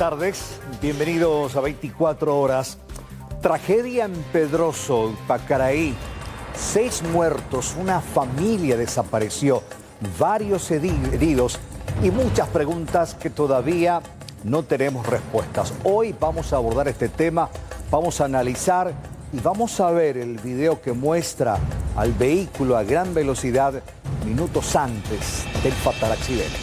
tardes, bienvenidos a 24 horas. Tragedia en Pedroso, Pacaraí. 6 muertos, una familia desapareció, varios heridos y muchas preguntas que todavía no tenemos respuestas. Hoy vamos a abordar este tema, vamos a analizar y vamos a ver el video que muestra al vehículo a gran velocidad minutos antes del fatal accidente.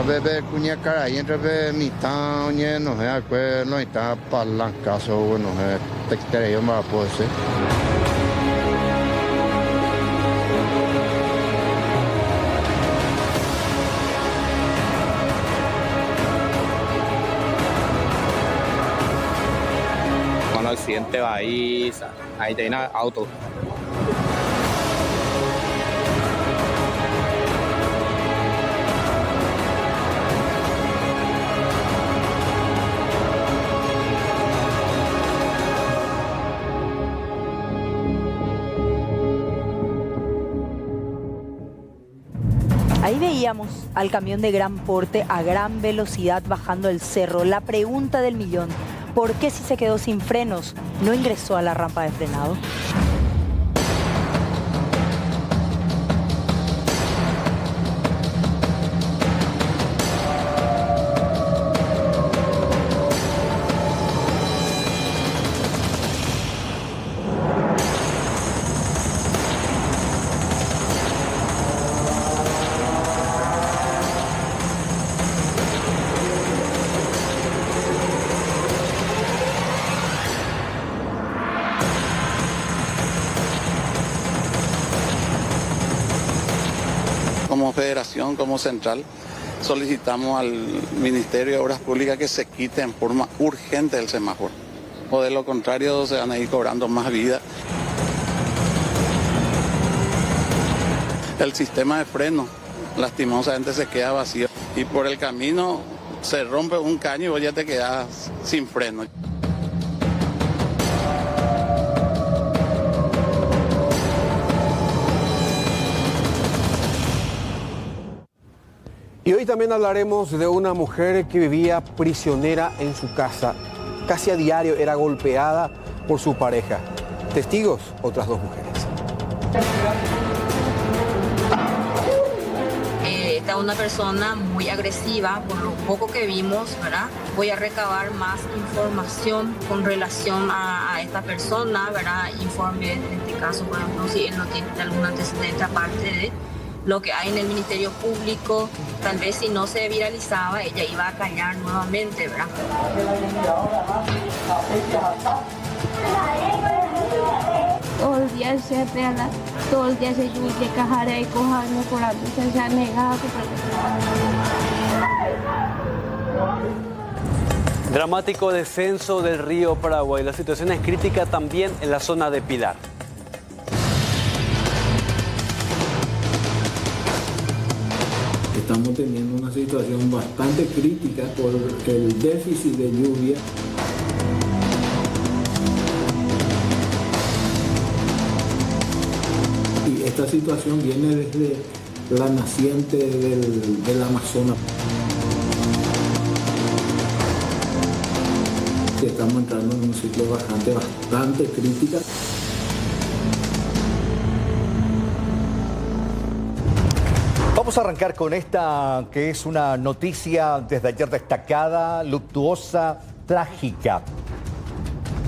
Bebe cuña cara y entre mitad oye no sé pues no está palancazo bueno te quiere yo más puede ser. Cuando el accidente va ahí tiene auto. Ahí veíamos al camión de gran porte a gran velocidad bajando el cerro. La pregunta del millón, ¿por qué si se quedó sin frenos no ingresó a la rampa de frenado? Como federación, como central, solicitamos al Ministerio de Obras Públicas que se quite en forma urgente el semáforo. O de lo contrario se van a ir cobrando más vida. El sistema de freno lastimosamente se queda vacío y por el camino se rompe un caño y vos ya te quedas sin freno. Y hoy también hablaremos de una mujer que vivía prisionera en su casa. Casi a diario era golpeada por su pareja. Testigos, otras 2 mujeres. Esta es una persona muy agresiva, por lo poco que vimos, ¿verdad? Voy a recabar más información con relación a esta persona, ¿verdad? Informe, en este caso, por ejemplo, si él no tiene algún antecedente aparte de lo que hay en el Ministerio Público, tal vez si no se viralizaba, ella iba a callar nuevamente, ¿verdad? Todo el día se pela, todo el día se lluvia, cajaré y cojarme por la ducha, se ha negado. Dramático descenso del río Paraguay. La situación es crítica también en la zona de Pilar. Estamos teniendo una situación bastante crítica porque el déficit de lluvia y esta situación viene desde la naciente del Amazonas. Estamos entrando en un ciclo bastante crítico. Vamos a arrancar con esta que es una noticia desde ayer destacada, luctuosa, trágica.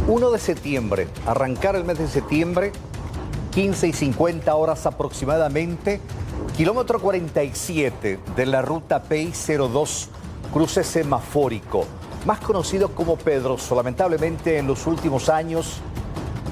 1 de septiembre, arrancar el mes de septiembre, 15:50 horas aproximadamente, kilómetro 47 de la ruta PI 02, cruce semafórico, más conocido como Pedroso. Lamentablemente en los últimos años,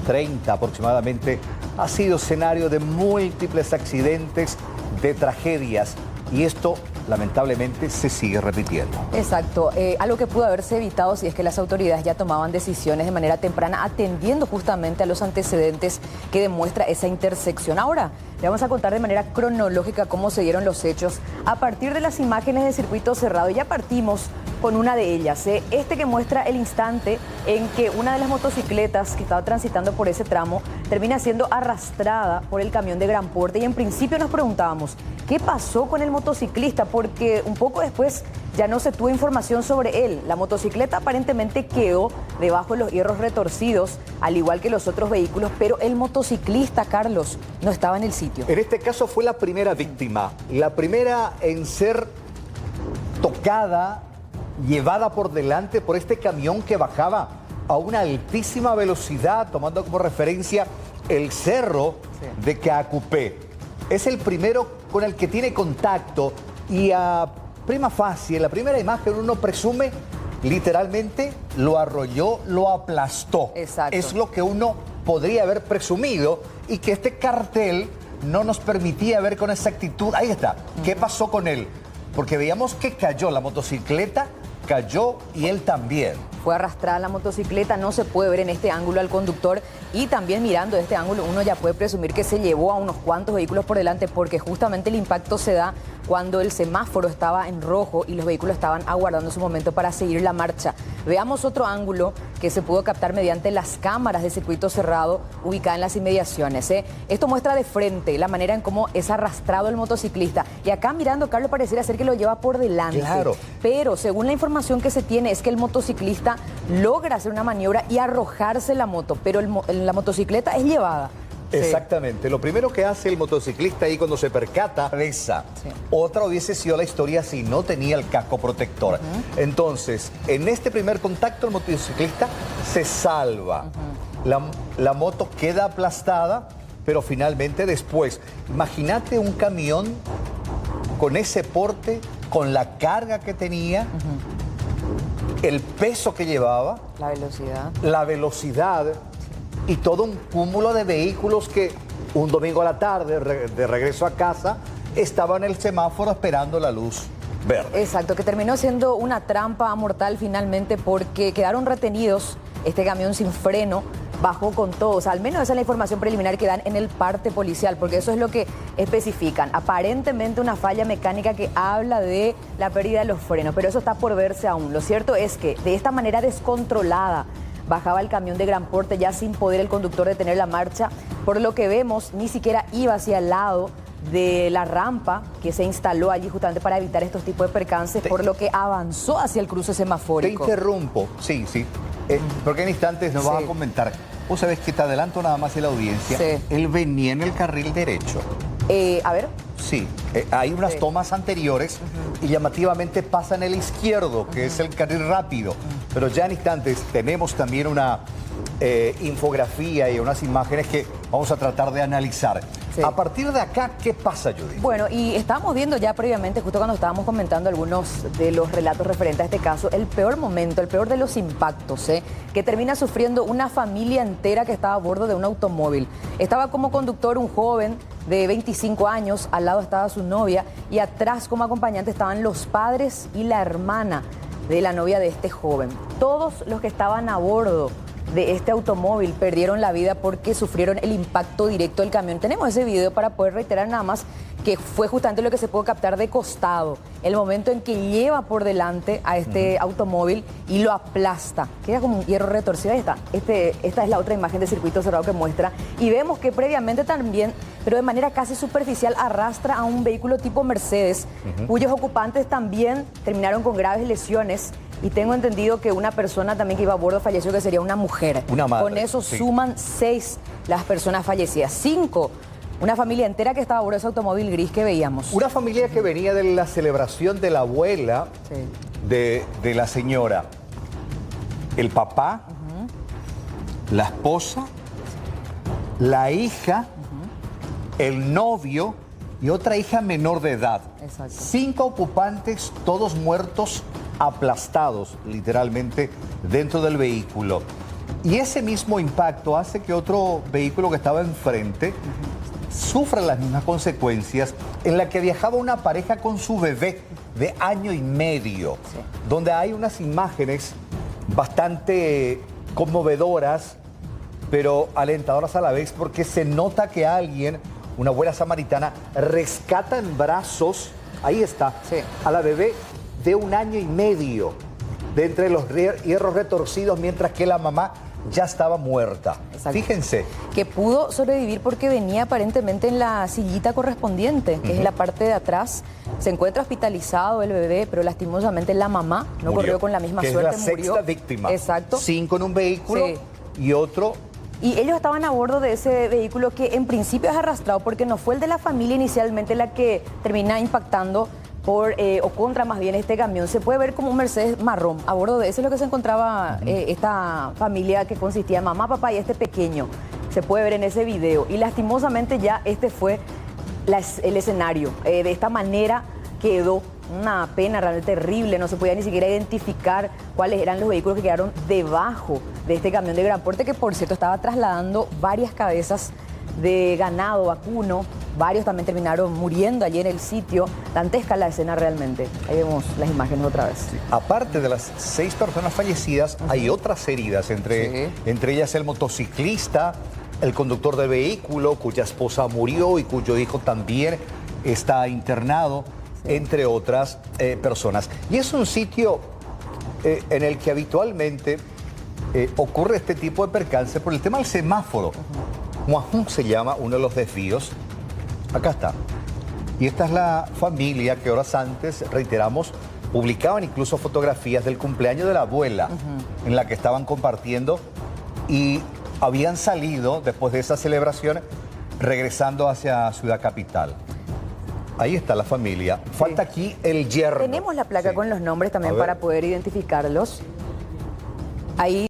30 aproximadamente, ha sido escenario de múltiples accidentes, de tragedias, y esto lamentablemente se sigue repitiendo. Exacto, algo que pudo haberse evitado si es que las autoridades ya tomaban decisiones de manera temprana, atendiendo justamente a los antecedentes que demuestra esa intersección. Ahora, le vamos a contar de manera cronológica cómo se dieron los hechos a partir de las imágenes de circuito cerrado. Ya partimos con una de ellas, este que muestra el instante en que una de las motocicletas que estaba transitando por ese tramo termina siendo arrastrada por el camión de gran porte, y en principio nos preguntábamos, ¿qué pasó con el motociclista? Porque un poco después ya no se tuvo información sobre él. La motocicleta aparentemente quedó debajo de los hierros retorcidos, al igual que los otros vehículos, pero el motociclista, Carlos, no estaba en el sitio. En este caso fue la primera víctima, la primera en ser tocada, llevada por delante por este camión que bajaba a una altísima velocidad, tomando como referencia el cerro de Caacupé. Es el primero con el que tiene contacto y a prima facie, en la primera imagen uno presume literalmente lo arrolló, lo aplastó. Exacto. Es lo que uno podría haber presumido y que este cartel no nos permitía ver con exactitud. Ahí está. ¿Qué pasó con él? Porque veíamos que cayó la motocicleta, cayó y él también. Fue arrastrada la motocicleta, no se puede ver en este ángulo al conductor, y también mirando este ángulo uno ya puede presumir que se llevó a unos cuantos vehículos por delante, porque justamente el impacto se da cuando el semáforo estaba en rojo y los vehículos estaban aguardando su momento para seguir la marcha. Veamos otro ángulo que se pudo captar mediante las cámaras de circuito cerrado ubicadas en las inmediaciones. Esto muestra de frente la manera en cómo es arrastrado el motociclista. Y acá mirando, Carlos, pareciera ser que lo lleva por delante. Claro. Pero según la información que se tiene es que el motociclista logra hacer una maniobra y arrojarse la moto, pero la motocicleta es llevada. Exactamente. Lo primero que hace el motociclista ahí cuando se percata, reza. Otra hubiese sido la historia si no tenía el casco protector. Entonces, en este primer contacto, el motociclista se salva. La moto queda aplastada, pero finalmente después, imagínate un camión con ese porte, con la carga que tenía, el peso que llevaba, la velocidad y todo un cúmulo de vehículos que un domingo a la tarde, de regreso a casa, estaban en el semáforo esperando la luz verde. Exacto, que terminó siendo una trampa mortal finalmente, porque quedaron retenidos. Este camión sin freno bajó con todo. O sea, al menos esa es la información preliminar que dan en el parte policial, porque eso es lo que especifican. Aparentemente una falla mecánica que habla de la pérdida de los frenos, pero eso está por verse aún. Lo cierto es que de esta manera descontrolada bajaba el camión de gran porte, ya sin poder el conductor detener la marcha. Por lo que vemos, ni siquiera iba hacia el lado de la rampa que se instaló allí justamente para evitar estos tipos de percances, por lo que avanzó hacia el cruce semafórico. Te interrumpo, sí, porque en instantes nos vas a comentar. Vos sabés que te adelanto nada más en la audiencia. Él venía en el carril derecho. A ver. Sí, hay unas tomas anteriores y llamativamente pasa en el izquierdo, que es el carril rápido. Pero ya en instantes tenemos también una infografía y unas imágenes que vamos a tratar de analizar. A partir de acá, ¿qué pasa, Judith? Bueno, y estábamos viendo ya previamente, justo cuando estábamos comentando algunos de los relatos referentes a este caso, el peor momento, el peor de los impactos, que termina sufriendo una familia entera que estaba a bordo de un automóvil. Estaba como conductor un joven de 25 años, al lado estaba su novia y atrás como acompañante estaban los padres y la hermana de la novia de este joven. Todos los que estaban a bordo de este automóvil perdieron la vida porque sufrieron el impacto directo del camión. Tenemos ese video para poder reiterar nada más que fue justamente lo que se pudo captar de costado, el momento en que lleva por delante a este automóvil y lo aplasta. Queda como un hierro retorcido. Ahí está. Esta es la otra imagen de circuito cerrado que muestra. Y vemos que previamente también, pero de manera casi superficial, arrastra a un vehículo tipo Mercedes, cuyos ocupantes también terminaron con graves lesiones. Y tengo entendido que una persona también que iba a bordo falleció, que sería una mujer. Una madre. Con eso suman 6 las personas fallecidas. 5, una familia entera que estaba a bordo de ese automóvil gris que veíamos. Una familia que venía de la celebración de la abuela de la señora. El papá, la esposa, la hija, el novio y otra hija menor de edad. 5 ocupantes, todos muertos, aplastados literalmente dentro del vehículo. Y ese mismo impacto hace que otro vehículo que estaba enfrente sufre las mismas consecuencias en la que viajaba una pareja con su bebé de 1 año y medio, donde hay unas imágenes bastante conmovedoras, pero alentadoras a la vez, porque se nota que alguien, una buena samaritana, rescata en brazos, ahí está, a la bebé de 1 año y medio, de entre los hierros retorcidos, mientras que la mamá ya estaba muerta. Exacto. Fíjense. Que pudo sobrevivir porque venía aparentemente en la sillita correspondiente, que es la parte de atrás. Se encuentra hospitalizado el bebé, pero lastimosamente la mamá no corrió con la misma suerte, es la murió. Sexta víctima. Exacto. 5 en un vehículo y otro. Y ellos estaban a bordo de ese vehículo que en principio es arrastrado porque no fue el de la familia inicialmente la que termina impactando o contra más bien este camión. Se puede ver como un Mercedes marrón. A bordo de ese es lo que se encontraba esta familia que consistía en mamá, papá y este pequeño. Se puede ver en ese video. Y lastimosamente ya este fue el escenario. De esta manera quedó una pena realmente terrible. No se podía ni siquiera identificar cuáles eran los vehículos que quedaron debajo de este camión de gran porte, que por cierto estaba trasladando varias cabezas de ganado vacuno. Varios también terminaron muriendo allí en el sitio. Dantesca la escena realmente. Ahí vemos las imágenes otra vez. Sí. Aparte de las 6 personas fallecidas, hay otras heridas, entre ellas el motociclista, el conductor del vehículo, cuya esposa murió y cuyo hijo también está internado, entre otras personas. Y es un sitio en el que habitualmente ocurre este tipo de percance por el tema del semáforo. Muajún se llama uno de los desvíos. Acá está. Y esta es la familia que horas antes, reiteramos, publicaban incluso fotografías del cumpleaños de la abuela, en la que estaban compartiendo, y habían salido después de esa celebración regresando hacia Ciudad Capital. Ahí está la familia. Falta aquí el yerno. Tenemos la placa con los nombres también para poder identificarlos. Ahí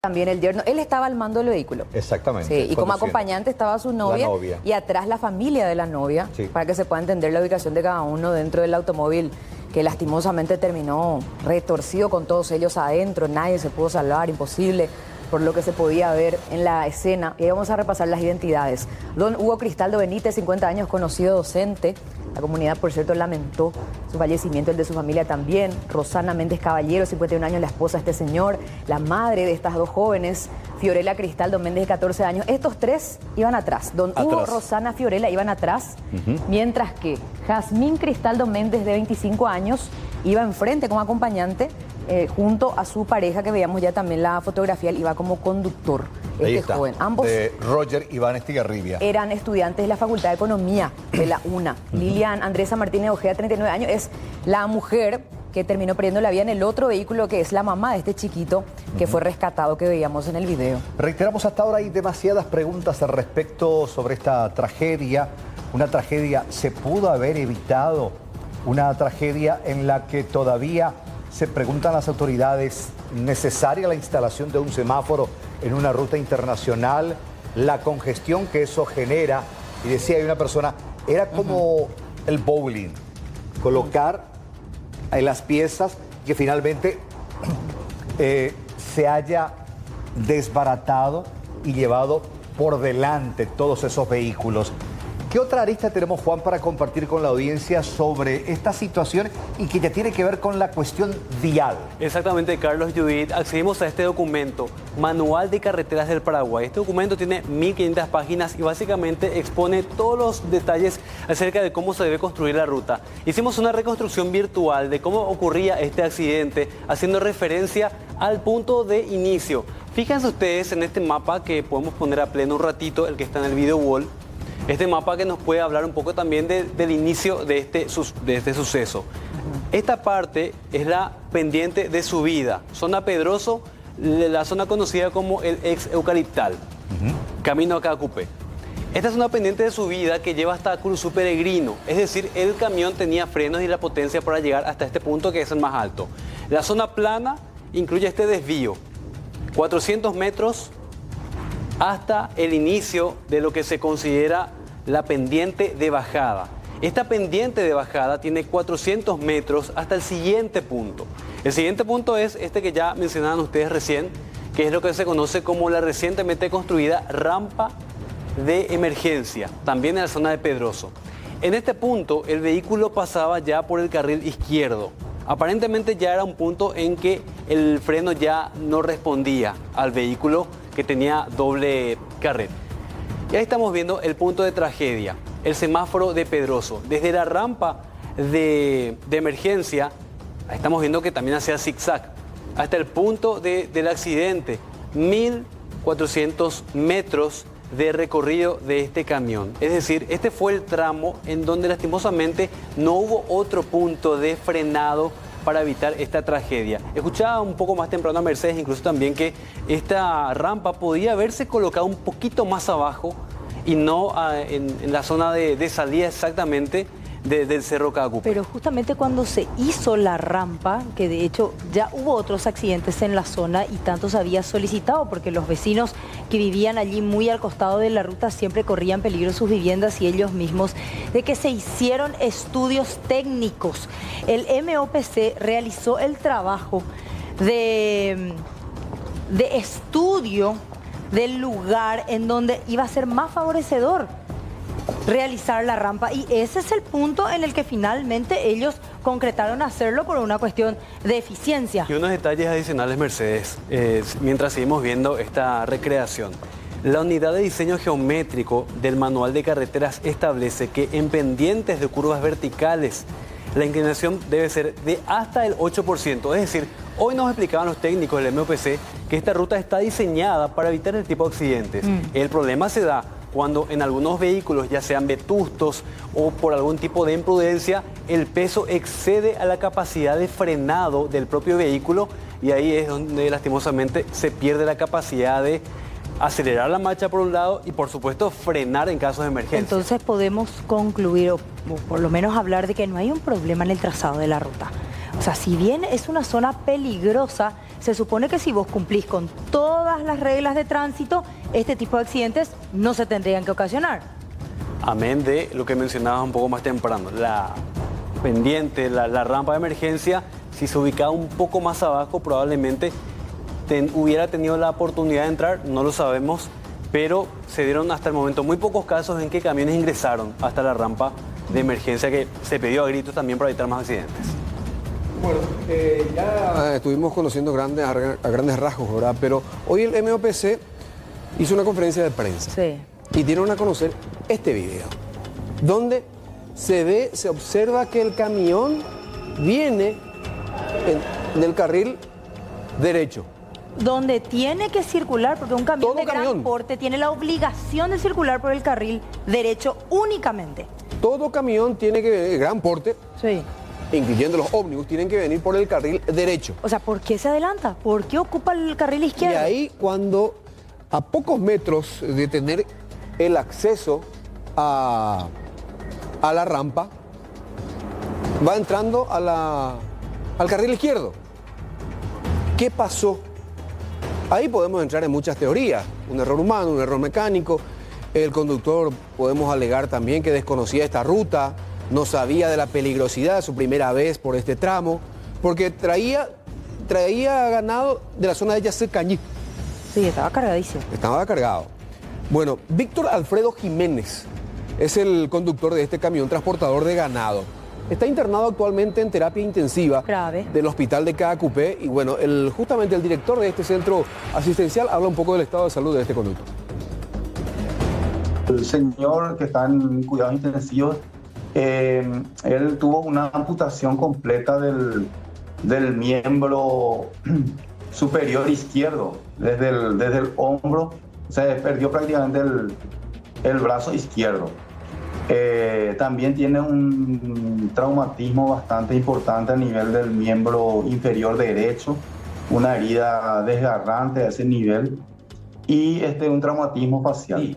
también el yerno. Él estaba al mando del vehículo. Exactamente. Sí, y como acompañante estaba su novia, y atrás la familia de la novia, para que se pueda entender la ubicación de cada uno dentro del automóvil, que lastimosamente terminó retorcido con todos ellos adentro. Nadie se pudo salvar, imposible, por lo que se podía ver en la escena. Y vamos a repasar las identidades. Don Hugo Cristaldo Benítez, 50 años, conocido docente. La comunidad, por cierto, lamentó su fallecimiento, el de su familia también. Rosana Méndez Caballero, 51 años, la esposa de este señor. La madre de estas 2 jóvenes, Fiorella Cristaldo Méndez, de 14 años. Estos 3 iban atrás. Don Hugo, Rosana, Fiorella iban atrás. Mientras que Jazmín Cristaldo Méndez, de 25 años, iba enfrente como acompañante, junto a su pareja, que veíamos ya también la fotografía. Él iba como conductor. Ahí está, joven. Ambos de Roger Iván Estigarribia. Eran estudiantes de la Facultad de Economía de la UNA. Lilian Andresa Martínez Ojeda, 39 años, es la mujer que terminó perdiendo la vida en el otro vehículo, que es la mamá de este chiquito que fue rescatado, que veíamos en el video. Reiteramos, hasta ahora hay demasiadas preguntas al respecto sobre esta tragedia. Una tragedia, ¿se pudo haber evitado? Una tragedia en la que todavía se preguntan las autoridades, ¿necesaria la instalación de un semáforo en una ruta internacional? La congestión que eso genera. Y decía, hay una persona, era como el bowling, colocar en las piezas que finalmente se haya desbaratado y llevado por delante todos esos vehículos. ¿Qué otra arista tenemos, Juan, para compartir con la audiencia sobre esta situación y que ya tiene que ver con la cuestión vial? Exactamente, Carlos, Judith. Accedimos a este documento, Manual de Carreteras del Paraguay. Este documento tiene 1500 páginas y básicamente expone todos los detalles acerca de cómo se debe construir la ruta. Hicimos una reconstrucción virtual de cómo ocurría este accidente, haciendo referencia al punto de inicio. Fíjense ustedes en este mapa que podemos poner a pleno un ratito, el que está en el video wall. Este mapa que nos puede hablar un poco también del inicio de este suceso. Esta parte es la pendiente de subida. Zona Pedroso, la zona conocida como el ex Eucaliptal. Camino a Cacupé. Esta es una pendiente de subida que lleva hasta Curuzú Peregrino. Es decir, el camión tenía frenos y la potencia para llegar hasta este punto, que es el más alto. La zona plana incluye este desvío. 400 metros hasta el inicio de lo que se considera la pendiente de bajada. Esta pendiente de bajada tiene 400 metros hasta el siguiente punto. El siguiente punto es este que ya mencionaban ustedes recién, que es lo que se conoce como la recientemente construida rampa de emergencia, también en la zona de Pedroso. En este punto, el vehículo pasaba ya por el carril izquierdo. Aparentemente ya era un punto en que el freno ya no respondía al vehículo que tenía doble carril. Y ahí estamos viendo el punto de tragedia, el semáforo de Pedroso. Desde la rampa de emergencia, ahí estamos viendo que también hacía zigzag, hasta el punto del accidente, 1.400 metros de recorrido de este camión. Es decir, este fue el tramo en donde lastimosamente no hubo otro punto de frenado para evitar esta tragedia. Escuchaba un poco más temprano a Mercedes, incluso también, que esta rampa podía haberse colocado un poquito más abajo y no en la zona de salida exactamente del Cerro Caacupé. Pero justamente cuando se hizo la rampa, que de hecho ya hubo otros accidentes en la zona y tanto se había solicitado, porque los vecinos que vivían allí muy al costado de la ruta siempre corrían peligro sus viviendas y ellos mismos, de que se hicieron estudios técnicos. El MOPC realizó el trabajo de estudio del lugar en donde iba a ser más favorecedor realizar la rampa, y ese es el punto en el que finalmente ellos concretaron hacerlo por una cuestión de eficiencia. Y unos detalles adicionales, Mercedes, mientras seguimos viendo esta recreación. La unidad de diseño geométrico del manual de carreteras establece que en pendientes de curvas verticales la inclinación debe ser de hasta el 8%. Es decir, hoy nos explicaban los técnicos del MOPC que esta ruta está diseñada para evitar el tipo de accidentes. El problema se da cuando en algunos vehículos, ya sean vetustos o por algún tipo de imprudencia, el peso excede a la capacidad de frenado del propio vehículo, y ahí es donde lastimosamente se pierde la capacidad de acelerar la marcha por un lado y por supuesto frenar en casos de emergencia. Entonces podemos concluir, o por lo menos hablar, de que no hay un problema en el trazado de la ruta. O sea, si bien es una zona peligrosa, se supone que si vos cumplís con todas las reglas de tránsito, este tipo de accidentes no se tendrían que ocasionar. Amén de lo que mencionabas un poco más temprano, la pendiente, la rampa de emergencia, si se ubicaba un poco más abajo, probablemente hubiera tenido la oportunidad de entrar, no lo sabemos, pero se dieron hasta el momento muy pocos casos en que camiones ingresaron hasta la rampa de emergencia, que se pidió a gritos también para evitar más accidentes. Bueno, ya estuvimos conociendo a grandes rasgos, ¿verdad? Pero hoy el MOPC hizo una conferencia de prensa. Sí. Y dieron a conocer este video, donde se observa que el camión viene del carril derecho. Donde tiene que circular, porque un camión de gran porte tiene la obligación de circular por el carril derecho únicamente. Todo camión tiene que, gran porte, sí, incluyendo los ómnibus, tienen que venir por el carril derecho. O sea, ¿por qué se adelanta? ¿Por qué ocupa el carril izquierdo? Y ahí, cuando a pocos metros de tener el acceso a la rampa, va entrando al carril izquierdo. ¿Qué pasó? Ahí podemos entrar en muchas teorías. Un error humano, un error mecánico. El conductor, podemos alegar también que desconocía esta ruta, no sabía de la peligrosidad, su primera vez por este tramo, porque traía ganado de la zona de Yacecañí. Sí, estaba cargadísimo. Estaba cargado. Bueno, Víctor Alfredo Jiménez es el conductor de este camión transportador de ganado. Está internado actualmente en terapia intensiva del hospital de Caacupé, y bueno, justamente el director de este centro asistencial habla un poco del estado de salud de este conductor. El señor que está en cuidados intensivos, él tuvo una amputación completa del miembro superior izquierdo, desde el hombro, o sea, perdió prácticamente el brazo izquierdo. También tiene un traumatismo bastante importante a nivel del miembro inferior derecho, una herida desgarrante a ese nivel y un traumatismo facial.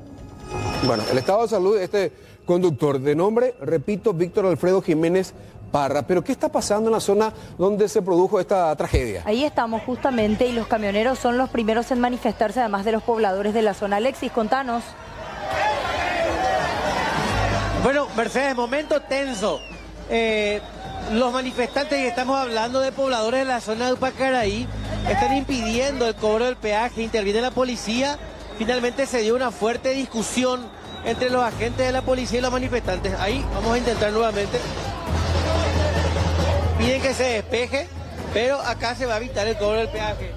Bueno, el estado de salud de este conductor, de nombre, repito, Víctor Alfredo Jiménez Parra. Pero ¿qué está pasando en la zona donde se produjo esta tragedia? Ahí estamos justamente, y los camioneros son los primeros en manifestarse, además de los pobladores de la zona. Alexis, contanos. Bueno, Mercedes, momento tenso. Los manifestantes, que estamos hablando de pobladores de la zona de Upacaraí, están impidiendo el cobro del peaje, interviene la policía. finalmente se dio una fuerte discusión entre los agentes de la policía y los manifestantes. Ahí vamos a intentar nuevamente. Piden que se despeje, pero acá se va a evitar el cobro del peaje.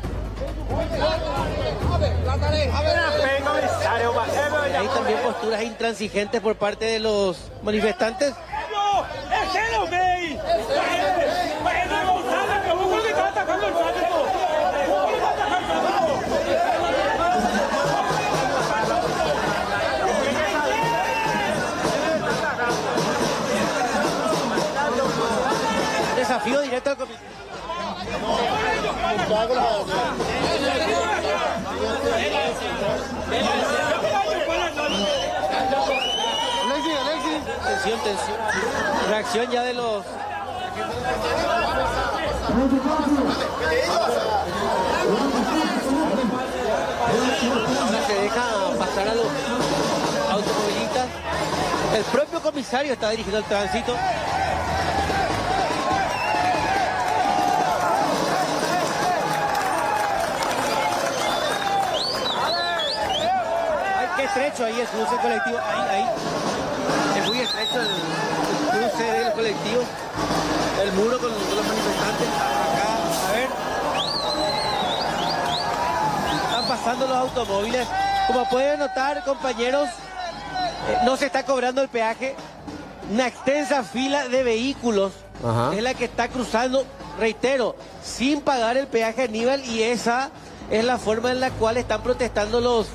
Hay también posturas intransigentes por parte de los manifestantes. Desafío directo al comité. Tensión. Reacción ya de los... Ahora se deja pasar a los automovilistas. El propio comisario está dirigiendo el tránsito. Ay, qué estrecho ahí el cruce colectivo. Ahí. Es muy estrecho el cruce del colectivo. El muro con los manifestantes. Acá, a ver. Están pasando los automóviles. Como pueden notar, compañeros, no se está cobrando el peaje. Una extensa fila de vehículos es la que está cruzando, reitero, sin pagar el peaje Aníbal, y esa es la forma en la cual están protestando los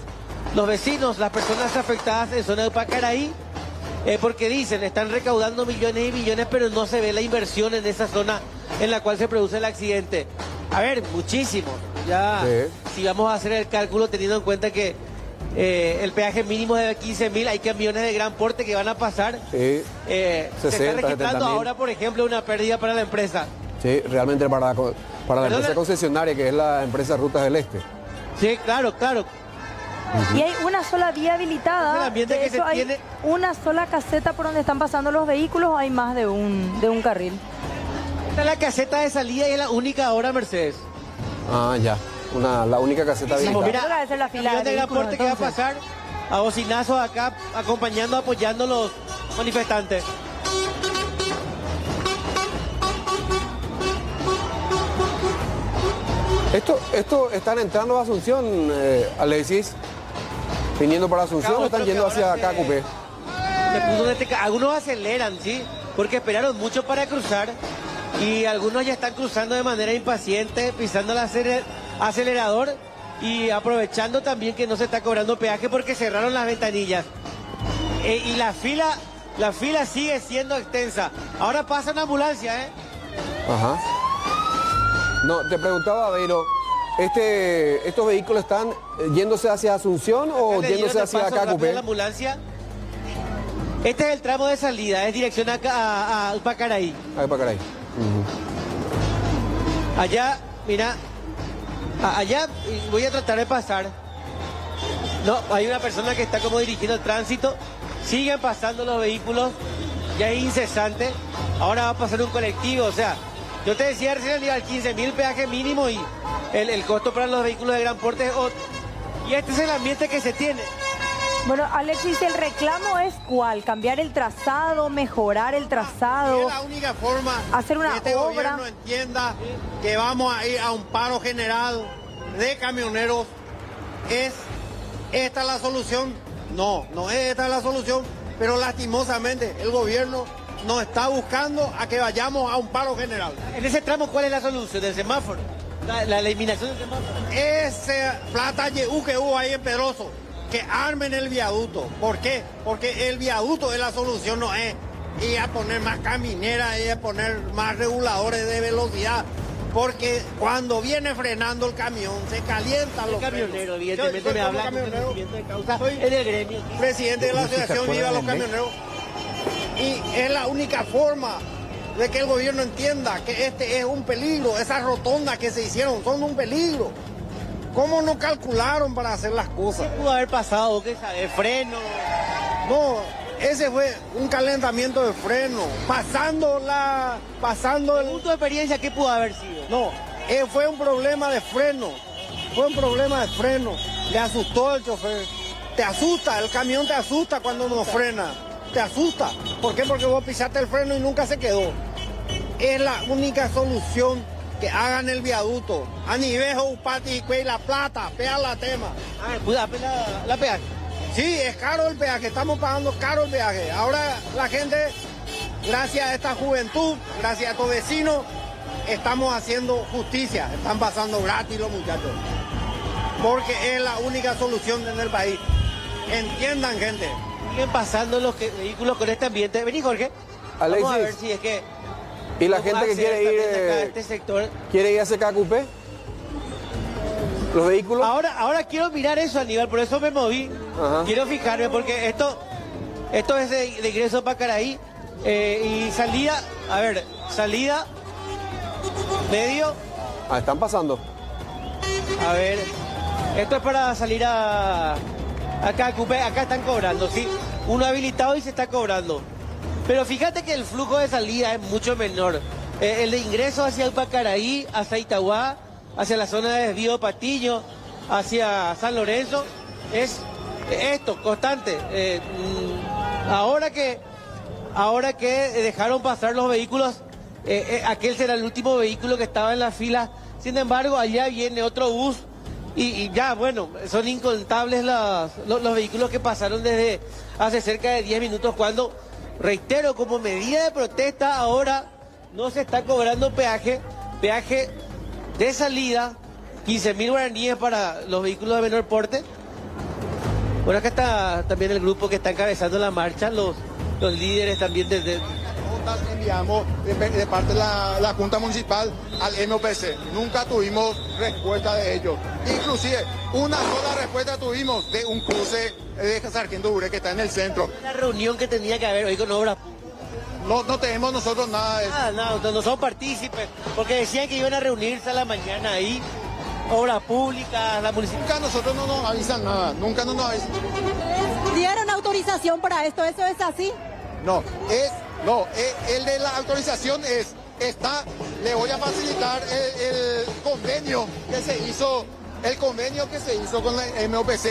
vecinos, las personas afectadas en zona de Pacaraí, porque dicen, están recaudando millones y millones, pero no se ve la inversión en esa zona en la cual se produce el accidente. A ver, muchísimo. Ya, si vamos a hacer el cálculo teniendo en cuenta que el peaje mínimo es de 15.000, hay camiones de gran porte que van a pasar. Se está registrando ahora, por ejemplo, una pérdida para la empresa. Sí, realmente para la empresa concesionaria, que es la empresa Rutas del Este. Sí, claro. Y hay una sola vía habilitada. De eso hay una sola caseta por donde están pasando los vehículos, o hay más de un carril. Esta es la caseta de salida y es la única ahora, Mercedes. Ah, ya. La única caseta habilitada. Mira, es la fila de transporte que va a pasar a bocinazos acá, acompañando, apoyando a los manifestantes. Esto están entrando a Asunción, Alexis. Viniendo para Asunción o están yendo hacia Cacupé. Algunos aceleran, ¿sí? Porque esperaron mucho para cruzar y algunos ya están cruzando de manera impaciente, pisando el acelerador y aprovechando también que no se está cobrando peaje porque cerraron las ventanillas. Y la fila sigue siendo extensa. Ahora pasa una ambulancia, Ajá. No, te preguntaba, Aveiro, ¿estos vehículos están yéndose hacia Asunción o yéndose hacia Cacupé? La ambulancia. Este es el tramo de salida, es dirección a Pacaraí. A Pacaraí. Allá, mira, allá voy a tratar de pasar. No, hay una persona que está como dirigiendo el tránsito. Siguen pasando los vehículos, ya es incesante. Ahora va a pasar un colectivo, o sea, yo te decía recién al 15.000 peaje mínimo y el costo para los vehículos de gran porte es otro. Y este es el ambiente que se tiene. Bueno, Alexis, ¿el reclamo es cuál? ¿Cambiar el trazado, mejorar el trazado? Es la única forma hacer una que este obra. gobierno entienda que vamos a ir a un paro general de camioneros. ¿Es esta la solución? No es esta la solución, pero lastimosamente el gobierno nos está buscando a que vayamos a un paro general. En ese tramo, ¿cuál es la solución del semáforo? La eliminación del semáforo. Ese plata que hubo ahí en Pedroso, que armen el viaducto. ¿Por qué? Porque el viaducto es la solución, no es ir a poner más camineras, ir a poner más reguladores de velocidad. Porque cuando viene frenando el camión, se calientan los camioneros. Evidentemente me habla de causa. Soy el gremio. Presidente de la asociación Viva los Camioneros. Y es la única forma de que el gobierno entienda que este es un peligro. Esas rotondas que se hicieron son un peligro. ¿Cómo no calcularon para hacer las cosas? ¿Qué pudo haber pasado? ¿Qué sabe? ¿Freno? No, ese fue un calentamiento de freno. Pasando el punto de experiencia, ¿qué pudo haber sido? No, fue un problema de freno. Fue un problema de freno. Le asustó el chofer. Te asusta, el camión te asusta cuando no frena. Te asusta. ¿Por qué? Porque vos pisaste el freno y nunca se quedó. Es la única solución que hagan el viaducto. Anivejo, Upati, y La Plata, pea la tema. La peaje. Sí, es caro el peaje, estamos pagando caro el peaje. Ahora la gente, gracias a esta juventud, gracias a estos vecinos, estamos haciendo justicia. Están pasando gratis los muchachos. Porque es la única solución en el país. Entiendan, gente. Siguen pasando los vehículos con este ambiente. Vení, Jorge. Alexis. Vamos a ver si es que... ¿Y la gente que quiere ir a este sector? ¿Quiere ir a CKQP? ¿Los vehículos? Ahora quiero mirar eso, Aníbal, por eso me moví. Ajá. Quiero fijarme, porque esto es de ingreso para Caraí. Y salida, a ver, salida, medio. Ah, están pasando. A ver, esto es para salir a CKQP. Acá están cobrando, sí. Uno habilitado y se está cobrando. Pero fíjate que el flujo de salida es mucho menor. El de ingreso hacia el Pacaraí, hacia Itagua, hacia la zona de desvío Patiño, hacia San Lorenzo, es esto, constante. Ahora que dejaron pasar los vehículos, aquel será el último vehículo que estaba en la fila. Sin embargo, allá viene otro bus y ya, bueno, son incontables los vehículos que pasaron desde hace cerca de 10 minutos cuando... Reitero, como medida de protesta, ahora no se está cobrando peaje de salida, 15.000 guaraníes para los vehículos de menor porte. Bueno, acá está también el grupo que está encabezando la marcha, los líderes también desde... Enviamos de parte de la Junta Municipal al MOPC. Nunca tuvimos respuesta de ellos. Inclusive, una sola respuesta tuvimos de un cruce de Sargento Ure que está en el centro. La reunión que tenía que haber hoy con Obras Públicas. No tenemos nosotros nada de eso. No son partícipes, porque decían que iban a reunirse a la mañana ahí. Obras Públicas, la municipalidad. Nunca nosotros no nos avisan nada, nunca nos avisan. ¿Dieron autorización para esto? ¿Eso es así? No, el de la autorización le voy a facilitar el convenio que se hizo, con la MOPC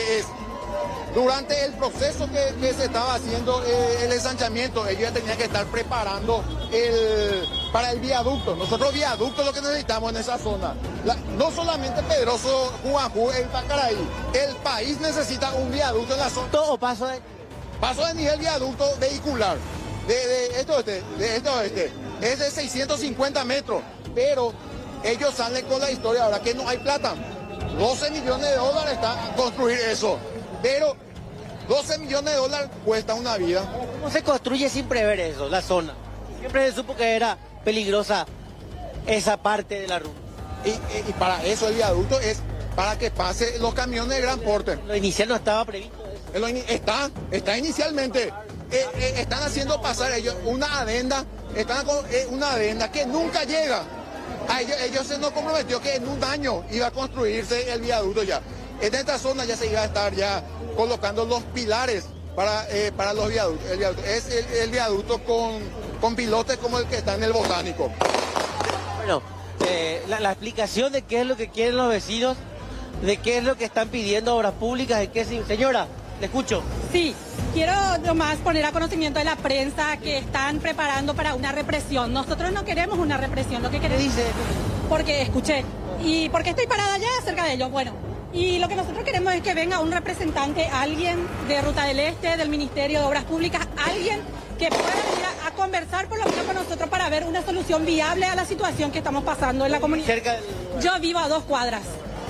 durante el proceso que se estaba haciendo el ensanchamiento, ellos ya tenían que estar preparando para el viaducto. Nosotros viaducto es lo que necesitamos en esa zona. No solamente Pedroso, Juanjú, el Pacaraí, el país necesita un viaducto en la zona. ¿Todo paso de nivel viaducto vehicular? De esto es de 650 metros, pero ellos salen con la historia ahora que no hay plata. 12 millones de dólares está construir eso, pero 12 millones de dólares cuesta una vida. ¿Cómo se construye sin prever eso, la zona? Siempre se supo que era peligrosa esa parte de la ruta. Y para eso el viaducto es para que pase los camiones de gran porte. Lo inicial no estaba previsto eso. Está inicialmente. Están haciendo pasar ellos una adenda, una adenda que nunca llega. Ellos se nos comprometió que en un año iba a construirse el viaducto ya. En esta zona ya se iba a estar ya colocando los pilares para los viaductos. El viaducto es el viaducto con pilotes como el que está en el Botánico. Bueno, la explicación de qué es lo que quieren los vecinos, de qué es lo que están pidiendo Obras Públicas, de qué... Señora, le escucho. Sí. Quiero nomás poner a conocimiento de la prensa que están preparando para una represión. Nosotros no queremos una represión, lo que queremos... ¿Qué dice? Porque escuché. ¿Y por qué estoy parada allá cerca de ellos? Bueno, y lo que nosotros queremos es que venga un representante, alguien de Ruta del Este, del Ministerio de Obras Públicas, alguien que pueda venir a conversar por lo menos con nosotros para ver una solución viable a la situación que estamos pasando en la comunidad. Yo vivo a 2 cuadras.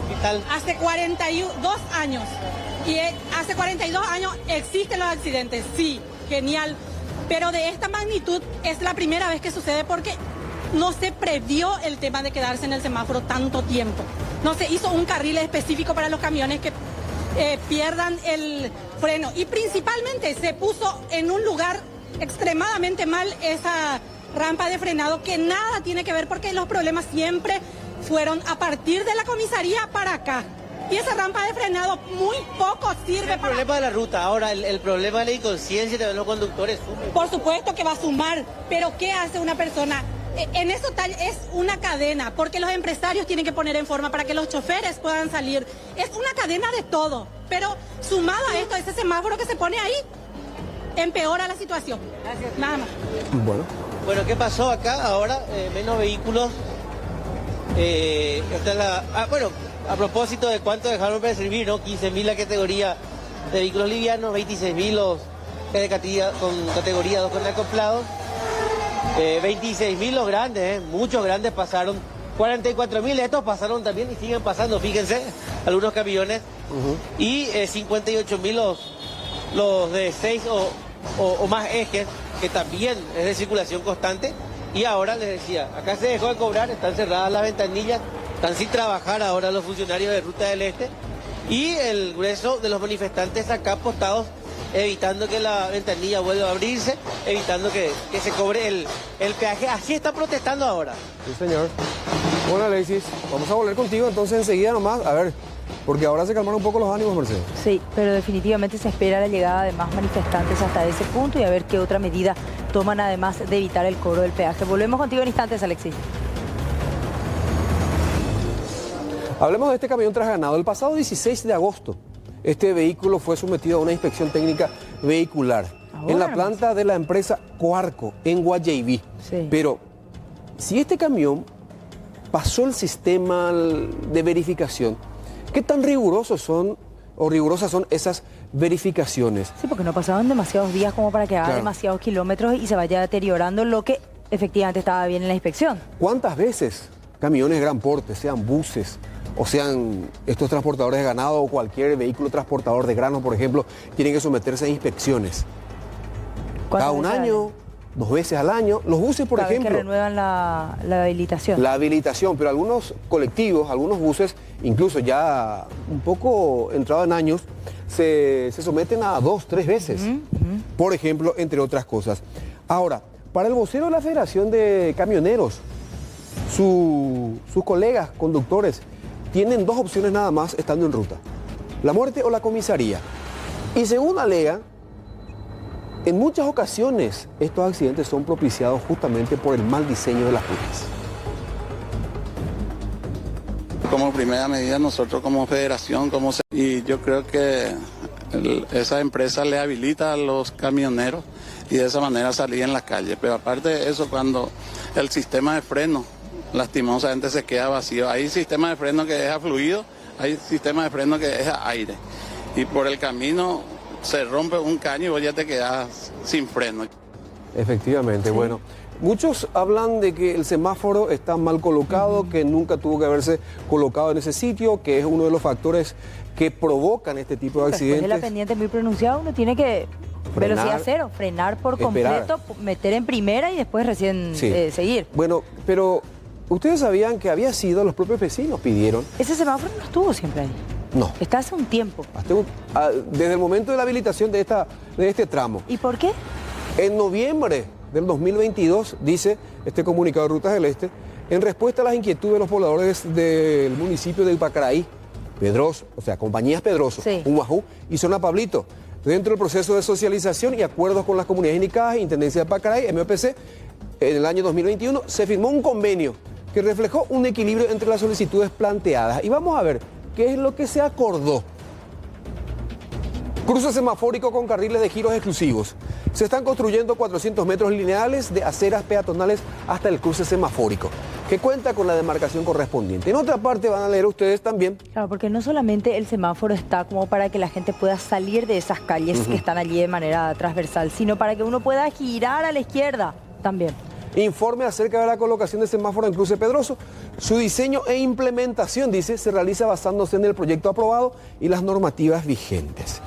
¿Qué tal? Hace 42 años. Y hace 42 años existen los accidentes, sí, genial, pero de esta magnitud es la primera vez que sucede porque no se previó el tema de quedarse en el semáforo tanto tiempo. No se hizo un carril específico para los camiones que pierdan el freno y principalmente se puso en un lugar extremadamente mal esa rampa de frenado que nada tiene que ver porque los problemas siempre fueron a partir de la comisaría para acá. Y esa rampa de frenado muy poco sirve para... El problema de la ruta, ahora el problema de la inconsciencia de los conductores sube. Por supuesto que va a sumar, pero ¿qué hace una persona En eso tal es una cadena, porque los empresarios tienen que poner en forma para que los choferes puedan salir. Es una cadena de todo, pero sumado a esto, ese semáforo que se pone ahí, empeora la situación. Gracias. Nada más. Bueno, ¿qué pasó acá? Ahora menos vehículos. Bueno, a propósito de cuánto dejaron de servir, ¿no? 15.000 la categoría de vehículos livianos, 26.000 los con categoría 2 con acoplados. 26.000 los grandes, muchos grandes pasaron, 44.000 estos pasaron también y siguen pasando, fíjense, algunos camiones, y 58.000 los de 6 o más ejes, que también es de circulación constante, y ahora les decía, acá se dejó de cobrar, están cerradas las ventanillas, están sin trabajar ahora los funcionarios de Ruta del Este, y el grueso de los manifestantes acá postados, evitando que la ventanilla vuelva a abrirse, evitando que se cobre el peaje. Así está protestando ahora. Sí, señor. Bueno, Alexis, vamos a volver contigo entonces enseguida nomás, a ver, porque ahora se calmaron un poco los ánimos, Mercedes. Sí, pero definitivamente se espera la llegada de más manifestantes hasta ese punto y a ver qué otra medida toman además de evitar el cobro del peaje. Volvemos contigo en instantes, Alexis. Hablemos de este camión trasganado. El pasado 16 de agosto, este vehículo fue sometido a una inspección técnica vehicular en la planta de la empresa Coarco, en Guayaibí. Sí. Pero si este camión pasó el sistema de verificación, ¿qué tan rigurosos son o rigurosas son esas verificaciones? Sí, porque no pasaban demasiados días como para que haga demasiados kilómetros y se vaya deteriorando lo que efectivamente estaba bien en la inspección. ¿Cuántas veces camiones de gran porte, sean buses, o sean estos transportadores de ganado o cualquier vehículo transportador de grano, por ejemplo, tienen que someterse a inspecciones? Cada un año, 2 veces al año. Los buses, por ejemplo, que renuevan la habilitación. La habilitación, pero algunos colectivos, algunos buses, incluso ya un poco entrado en años, se someten a 2, 3 veces. Por ejemplo, entre otras cosas. Ahora, para el vocero de la Federación de Camioneros, sus colegas conductores tienen 2 opciones nada más estando en ruta: la muerte o la comisaría. Y según alega, en muchas ocasiones estos accidentes son propiciados justamente por el mal diseño de las rutas. Como primera medida nosotros como federación, y yo creo que esa empresa le habilita a los camioneros y de esa manera salir en la calle. Pero aparte de eso, cuando el sistema de freno lastimosamente se queda vacío, hay sistema de freno que deja fluido, hay sistema de freno que deja aire, y por el camino se rompe un caño y vos ya te quedas sin freno. Efectivamente, bueno, muchos hablan de que el semáforo está mal colocado, que nunca tuvo que haberse colocado en ese sitio, que es uno de los factores que provocan este tipo de accidentes. Después de la pendiente muy pronunciada, uno tiene que velocidad cero, frenar por completo, meter en primera y después recién seguir. Bueno, pero ustedes sabían que había sido, los propios vecinos pidieron. Ese semáforo no estuvo siempre ahí. No. Está hace un tiempo. Desde el momento de la habilitación de este tramo. ¿Y por qué? En noviembre del 2022, dice este comunicado de Rutas del Este, en respuesta a las inquietudes de los pobladores del municipio de Ipacaraí, Pedroso, o sea, compañías Pedroso, Humajú y Zona Pablito, dentro del proceso de socialización y acuerdos con las comunidades indicadas, Intendencia de Ipacaraí, MOPC, en el año 2021 se firmó un convenio que reflejó un equilibrio entre las solicitudes planteadas. Y vamos a ver qué es lo que se acordó. Cruce semafórico con carriles de giros exclusivos. Se están construyendo 400 metros lineales de aceras peatonales hasta el cruce semafórico, que cuenta con la demarcación correspondiente. En otra parte van a leer ustedes también. Claro, porque no solamente el semáforo está como para que la gente pueda salir de esas calles que están allí de manera transversal, sino para que uno pueda girar a la izquierda también. Informe acerca de la colocación de semáforo en cruce Pedroso. Su diseño e implementación, dice, se realiza basándose en el proyecto aprobado y las normativas vigentes.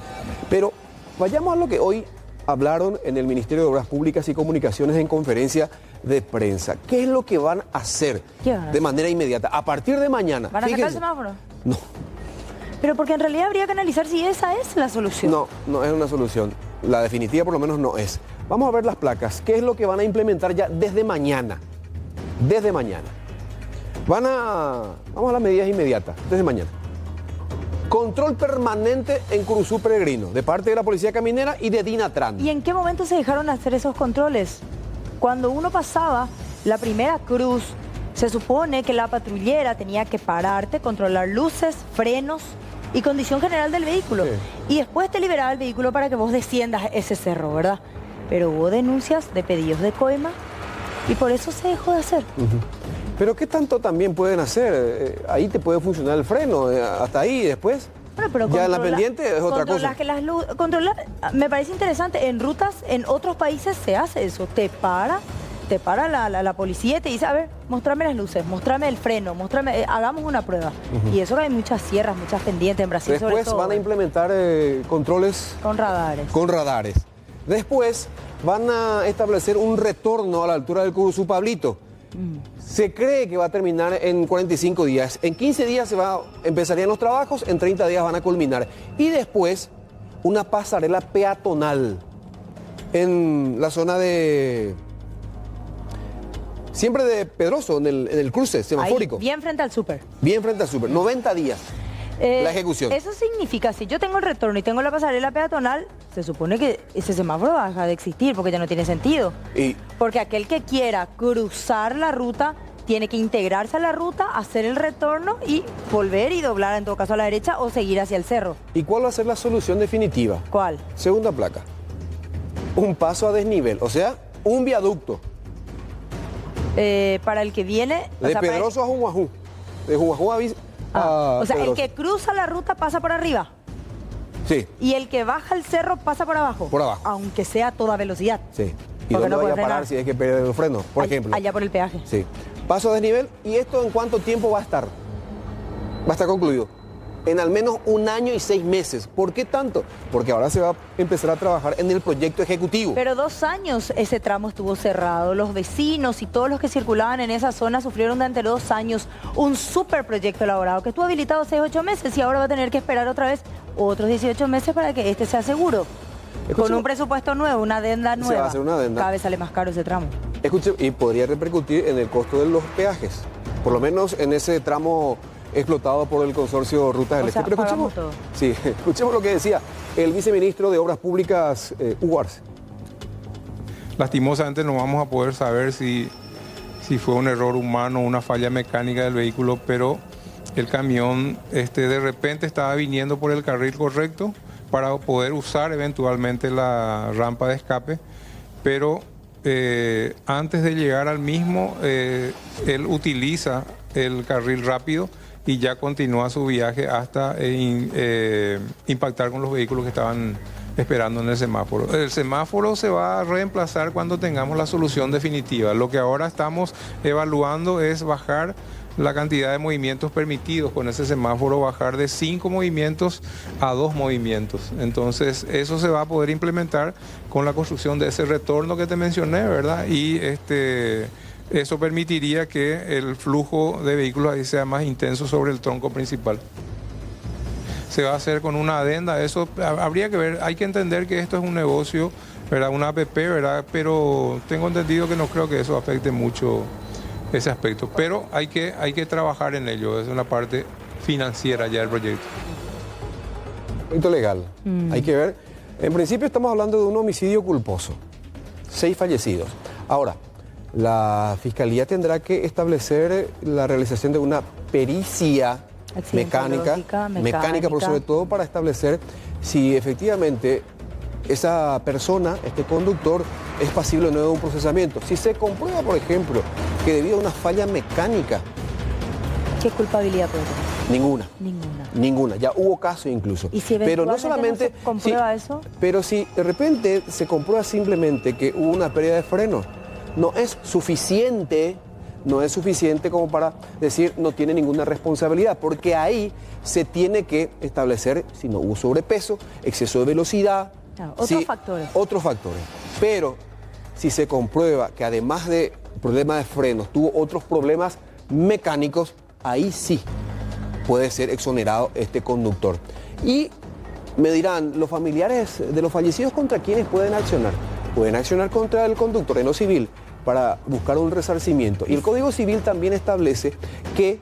Pero vayamos a lo que hoy hablaron en el Ministerio de Obras Públicas y Comunicaciones en conferencia de prensa. ¿Qué es lo que van a hacer de manera inmediata? A partir de mañana. ¿Van a sacar el semáforo? No. Pero porque en realidad habría que analizar si esa es la solución. No, no es una solución. La definitiva por lo menos no es. Vamos a ver las placas. ¿Qué es lo que van a implementar ya desde mañana? Desde mañana. Vamos a las medidas inmediatas, desde mañana. Control permanente en Curuzú Peregrino, de parte de la Policía Caminera y de Dinatran. ¿Y en qué momento se dejaron hacer esos controles? Cuando uno pasaba La primera cruz, se supone que la patrullera tenía que pararte, controlar luces, frenos y condición general del vehículo. Sí. Y después te liberaba el vehículo para que vos desciendas ese cerro, ¿verdad? Pero hubo denuncias de pedidos de coima y por eso se dejó de hacer. Pero ¿qué tanto también pueden hacer? Ahí te puede funcionar el freno, hasta ahí después. Bueno, pero ya en la pendiente es otra cosa. Controlar, me parece interesante, en rutas, en otros países se hace eso, te para la policía y te dice, a ver, mostrame las luces, mostrame el freno, hagamos una prueba. Y eso que hay muchas sierras, muchas pendientes en Brasil. Después sobre todo, van a implementar controles con radares. Con radares. Después van a establecer un retorno a la altura del Curuzú Pablito. Se cree que va a terminar en 45 días. En 15 días empezarían los trabajos, en 30 días van a culminar. Y después, una pasarela peatonal en la zona de... Siempre de Pedroso, en el cruce semafórico. Ahí, bien frente al súper. Bien frente al súper. 90 días. La ejecución. Eso significa, si yo tengo el retorno y tengo la pasarela peatonal, se supone que ese semáforo va a dejar de existir porque ya no tiene sentido. Porque aquel que quiera cruzar la ruta tiene que integrarse a la ruta, hacer el retorno y volver y doblar en todo caso a la derecha o seguir hacia el cerro. ¿Y cuál va a ser la solución definitiva? ¿Cuál? Segunda placa. Un paso a desnivel, o sea, un viaducto. Para el que viene... De Pedroso a Junhuajú. De Junhuajú a o sea, Pedroso. el que cruza la ruta pasa por arriba. Sí. Y el que baja el cerro pasa por abajo. Por abajo. Aunque sea a toda velocidad. Sí. ¿Y porque dónde no vaya a puede parar frenar. si hay que perder el freno, por ejemplo? Allá por el peaje. Sí. Paso a desnivel. ¿Y esto en cuánto tiempo va a estar? Va a estar concluido. En al menos 1 año y 6 meses. ¿Por qué tanto? Porque ahora se va a empezar a trabajar en el proyecto ejecutivo. Pero 2 años ese tramo estuvo cerrado. Los vecinos y todos los que circulaban en esa zona sufrieron durante 2 años un súper proyecto elaborado que estuvo habilitado 6-8 meses y ahora va a tener que esperar otra vez otros 18 meses para que este sea seguro. Con un presupuesto nuevo, una adenda nueva. Se va a hacer una adenda. Cada vez sale más caro ese tramo. Escuche, y podría repercutir en el costo de los peajes. Por lo menos en ese tramo explotado por el consorcio Rutas del Este. Pero escuchemos, sí, escuchemos lo que decía el viceministro de Obras Públicas, Hugo Arce. Lastimosamente no vamos a poder saber si fue un error humano o una falla mecánica del vehículo, pero el camión de repente estaba viniendo por el carril correcto para poder usar eventualmente la rampa de escape, pero antes de llegar al mismo, él utiliza el carril rápido y ya continúa su viaje hasta impactar con los vehículos que estaban esperando en el semáforo. El semáforo se va a reemplazar cuando tengamos la solución definitiva. Lo que ahora estamos evaluando es bajar la cantidad de movimientos permitidos con ese semáforo, bajar de 5 movimientos a 2 movimientos. Entonces eso se va a poder implementar con la construcción de ese retorno que te mencioné, ¿verdad? Y eso permitiría que el flujo de vehículos ahí sea más intenso sobre el tronco principal. Se va a hacer con una adenda, eso habría que ver, hay que entender que esto es un negocio, ¿verdad? Una APP, ¿verdad? Pero tengo entendido que no creo que eso afecte mucho ese aspecto, pero hay que trabajar en ello, es una parte financiera ya del proyecto. Proyecto legal, hay que ver, en principio estamos hablando de un homicidio culposo, 6 fallecidos. Ahora, la Fiscalía tendrá que establecer la realización de una pericia mecánica por sobre todo para establecer si efectivamente esa persona, este conductor, es pasible o no de un procesamiento. Si se comprueba, por ejemplo, que debido a una falla mecánica... ¿Qué culpabilidad puede tener? Ninguna. Ya hubo caso incluso. ¿Y si pero no solamente no se comprueba eso? Pero si de repente se comprueba simplemente que hubo una pérdida de freno, no es suficiente como para decir no tiene ninguna responsabilidad, porque ahí se tiene que establecer si no hubo sobrepeso, exceso de velocidad, otros factores. Pero si se comprueba que además de problemas de frenos tuvo otros problemas mecánicos, ahí sí puede ser exonerado este conductor. Y me dirán, los familiares de los fallecidos, ¿contra quiénes pueden accionar? Pueden accionar contra el conductor en lo civil para buscar un resarcimiento. Y el Código Civil también establece que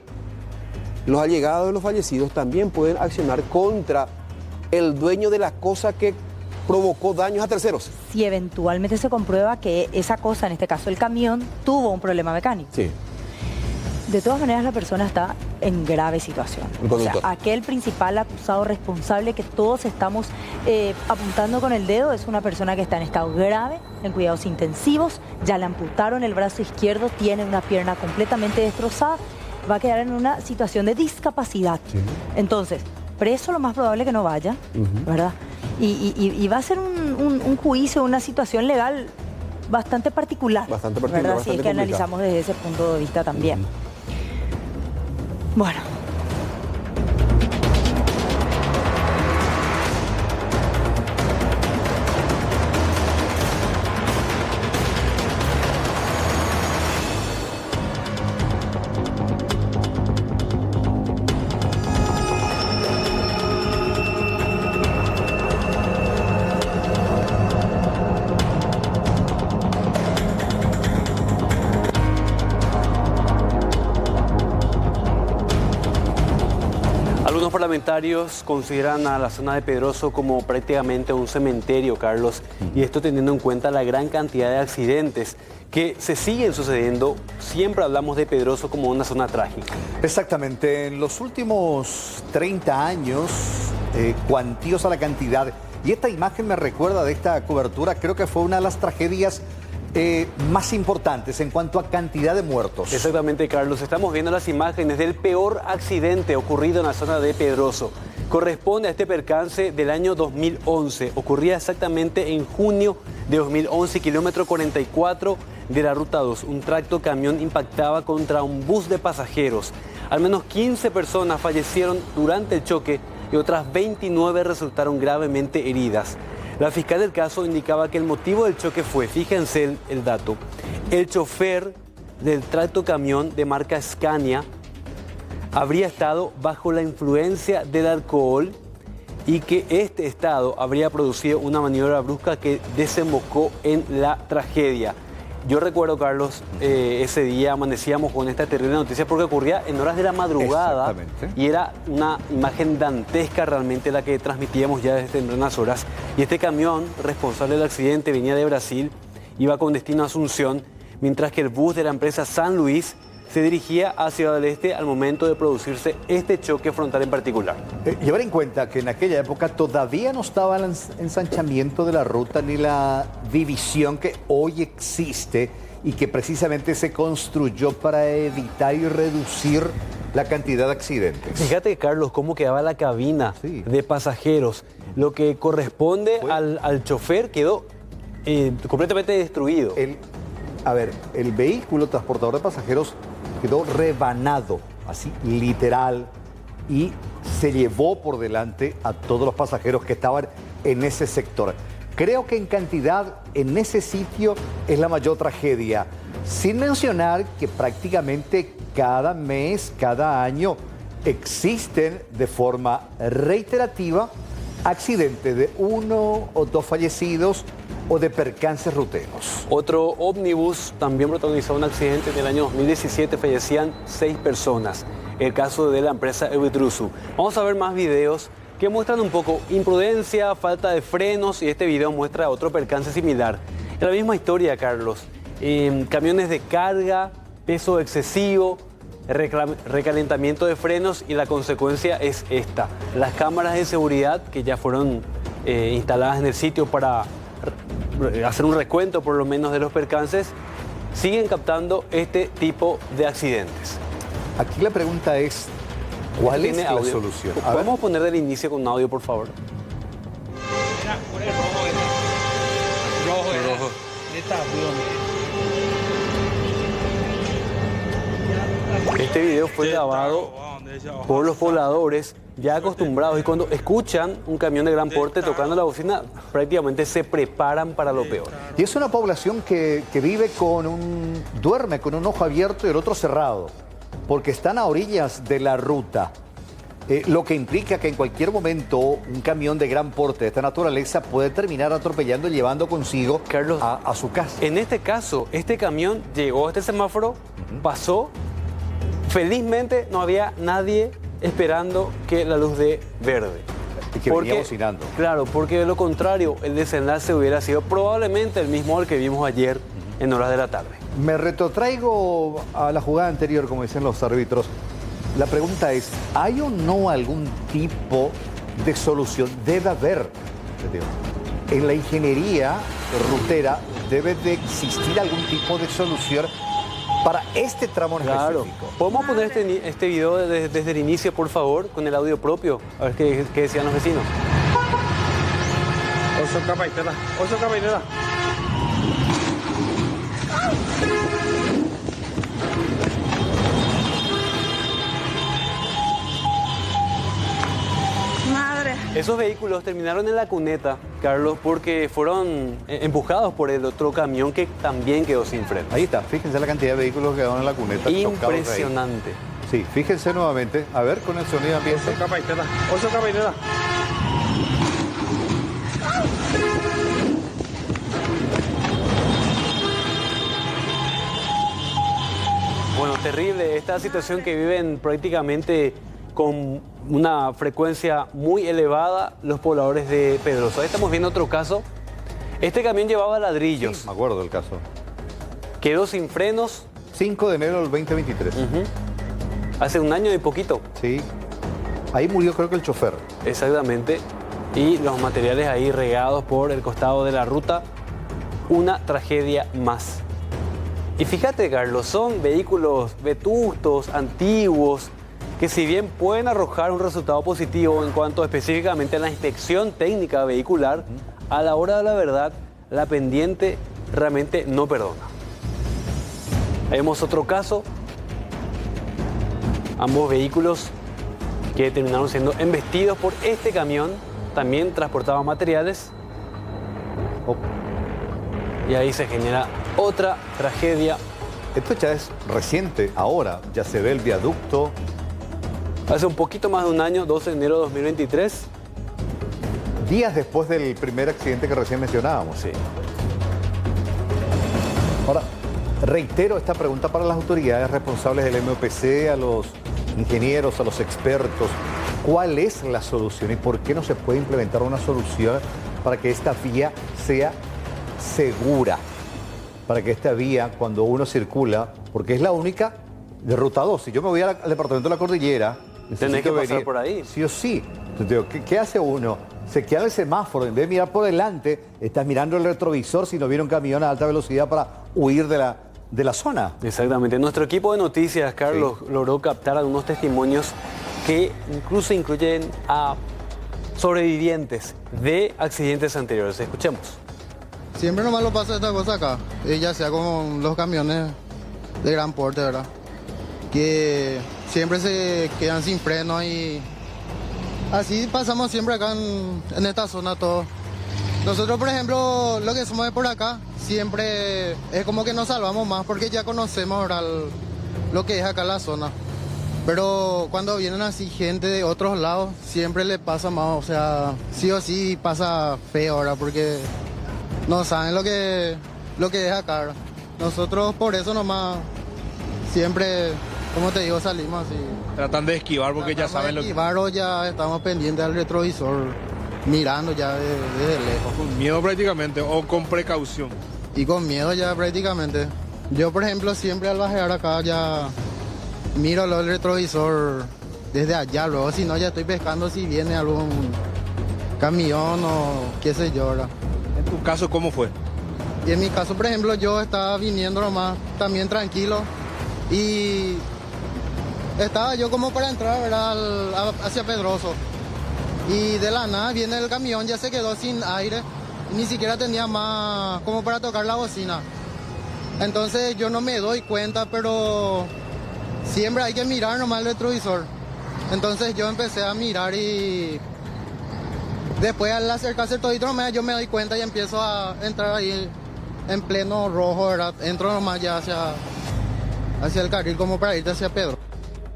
los allegados de los fallecidos también pueden accionar contra el dueño de la cosa que provocó daños a terceros. Si eventualmente se comprueba que esa cosa, en este caso el camión, tuvo un problema mecánico. Sí. De todas maneras, la persona está en grave situación. El O sea, conductor. aquel principal acusado responsable que todos estamos apuntando con el dedo es una persona que está en estado grave, en cuidados intensivos, ya le amputaron el brazo izquierdo, tiene una pierna completamente destrozada, va a quedar en una situación de discapacidad. Sí. Entonces, preso lo más probable que no vaya, ¿verdad? Y va a ser un juicio, una situación legal bastante particular. Bastante particular, ¿verdad? bastante Si es que complicado. analizamos desde ese punto de vista también. Bueno. Algunos parlamentarios consideran a la zona de Pedroso como prácticamente un cementerio, Carlos, y esto teniendo en cuenta la gran cantidad de accidentes que se siguen sucediendo. Siempre hablamos de Pedroso como una zona trágica. Exactamente. En los últimos 30 años, cuantiosa la cantidad. Y esta imagen me recuerda de esta cobertura, creo que fue una de las tragedias más importantes en cuanto a cantidad de muertos. Exactamente, Carlos. Estamos viendo las imágenes del peor accidente ocurrido en la zona de Pedroso. Corresponde a este percance del año 2011. Ocurría exactamente en junio de 2011, kilómetro 44 de la Ruta 2. Un tracto camión impactaba contra un bus de pasajeros. Al menos 15 personas fallecieron durante el choque y otras 29 resultaron gravemente heridas. La fiscal del caso indicaba que el motivo del choque fue, fíjense el dato, el chofer del tracto camión de marca Scania habría estado bajo la influencia del alcohol y que este estado habría producido una maniobra brusca que desembocó en la tragedia. Yo recuerdo, Carlos, ese día amanecíamos con esta terrible noticia porque ocurría en horas de la madrugada y era una imagen dantesca realmente la que transmitíamos ya desde tempranas horas. Y este camión responsable del accidente venía de Brasil, iba con destino a Asunción, mientras que el bus de la empresa San Luis se dirigía a Ciudad del Este al momento de producirse este choque frontal en particular. Llevar en cuenta que en aquella época todavía no estaba el ensanchamiento de la ruta ni la división que hoy existe y que precisamente se construyó para evitar y reducir la cantidad de accidentes. Fíjate, Carlos, cómo quedaba la cabina de pasajeros. Lo que corresponde al chofer quedó completamente destruido. El vehículo transportador de pasajeros quedó rebanado, así literal, y se llevó por delante a todos los pasajeros que estaban en ese sector. Creo que en cantidad en ese sitio es la mayor tragedia, sin mencionar que prácticamente cada mes, cada año, existen de forma reiterativa accidentes de 1 o 2 fallecidos o de percances ruteros. Otro ómnibus también protagonizó un accidente en el año 2017, fallecían 6 personas. El caso de la empresa Euitrusu. Vamos a ver más videos que muestran un poco imprudencia, falta de frenos y este video muestra otro percance similar. Es la misma historia, Carlos. Camiones de carga, peso excesivo, recalentamiento de frenos y la consecuencia es esta. Las cámaras de seguridad que ya fueron instaladas en el sitio para hacer un recuento por lo menos de los percances, siguen captando este tipo de accidentes. Aquí la pregunta es, ¿cuál es la solución? ¿Podemos poner del inicio con un audio, por favor? Rojo. Este video fue grabado por los pobladores ya acostumbrados y cuando escuchan un camión de gran porte tocando la bocina, prácticamente se preparan para lo peor. Y es una población que vive duerme con un ojo abierto y el otro cerrado, porque están a orillas de la ruta. Lo que implica que en cualquier momento un camión de gran porte de esta naturaleza puede terminar atropellando y llevando consigo Carlos, a su casa. En este caso, este camión llegó a este semáforo, pasó, felizmente no había nadie esperando que la luz dé verde. Y que venía bocinando. Claro, porque de lo contrario, el desenlace hubiera sido probablemente el mismo al que vimos ayer en horas de la tarde. Me retrotraigo a la jugada anterior, como dicen los árbitros. La pregunta es, ¿hay o no algún tipo de solución? Debe haber. En la ingeniería rutera debe de existir algún tipo de solución para este tramo en específico. ¿Podemos poner este video desde el inicio, por favor, con el audio propio? A ver qué decían los vecinos. Oso capaitera. Madre. Esos vehículos terminaron en la cuneta, Carlos, porque fueron empujados por el otro camión que también quedó sin freno. Ahí está, fíjense la cantidad de vehículos que quedaron en la cuneta. Impresionante. Sí, fíjense nuevamente, a ver con el sonido ambiente. Oso capaitera. Bueno, terrible esta situación que viven prácticamente con una frecuencia muy elevada los pobladores de Pedroso. Ahí estamos viendo otro caso. Este camión llevaba ladrillos. Sí, me acuerdo del caso. Quedó sin frenos. 5 de enero del 2023. Hace un año y poquito. Sí. Ahí murió creo que el chofer. Exactamente. Y los materiales ahí regados por el costado de la ruta. Una tragedia más. Y fíjate, Carlos, son vehículos vetustos, antiguos, que si bien pueden arrojar un resultado positivo en cuanto específicamente a la inspección técnica vehicular, a la hora de la verdad, la pendiente realmente no perdona. Vemos otro caso, ambos vehículos que terminaron siendo embestidos por este camión, también transportaban materiales. Y ahí se genera otra tragedia. Esto ya es reciente, ahora ya se ve el viaducto. Hace un poquito más de un año, 12 de enero de 2023. Días después del primer accidente que recién mencionábamos. Sí. Ahora, reitero esta pregunta para las autoridades responsables del MOPC, a los ingenieros, a los expertos. ¿Cuál es la solución y por qué no se puede implementar una solución para que esta vía sea segura? Para que esta vía, cuando uno circula, porque es la única de ruta 2. Si yo me voy al departamento de la Cordillera, tenés que pasar por ahí. Sí o sí. Entonces, ¿qué hace uno? Se queda en el semáforo, en vez de mirar por delante, estás mirando el retrovisor si no viene un camión a alta velocidad para huir de la zona. Exactamente. Nuestro equipo de noticias, Carlos, logró captar algunos testimonios que incluso incluyen a sobrevivientes de accidentes anteriores. Escuchemos. Siempre nomás lo pasa esta cosa acá, ya sea con los camiones de gran porte, ¿verdad? Que siempre se quedan sin freno y así pasamos siempre acá en esta zona todo. Nosotros, por ejemplo, lo que somos de por acá, siempre es como que nos salvamos más porque ya conocemos, ¿verdad?, lo que es acá la zona. Pero cuando vienen así gente de otros lados, siempre le pasa más, o sea, sí o sí pasa feo, ¿verdad? Porque no saben lo que es acá, ¿verdad? Nosotros por eso nomás siempre, como te digo, salimos así. Tratan de esquivar porque ya saben lo que... Esquivar o ya estamos pendientes al retrovisor, mirando ya desde lejos. Con miedo prácticamente o con precaución. Y con miedo ya prácticamente. Yo, por ejemplo, siempre al bajar acá ya miro el retrovisor desde allá, luego si no ya estoy pescando si viene algún camión o qué sé yo, ¿verdad? ¿En tu caso cómo fue? Y en mi caso, por ejemplo, yo estaba viniendo nomás también tranquilo y estaba yo como para entrar, ¿verdad?, hacia Pedroso. Y de la nada viene el camión, ya se quedó sin aire, ni siquiera tenía más como para tocar la bocina. Entonces yo no me doy cuenta, pero siempre hay que mirar nomás el retrovisor. Entonces yo empecé a mirar y después al acercarse todito nomás yo me doy cuenta y empiezo a entrar ahí en pleno rojo, ¿verdad? Entro nomás ya hacia el carril como para irte hacia Pedro.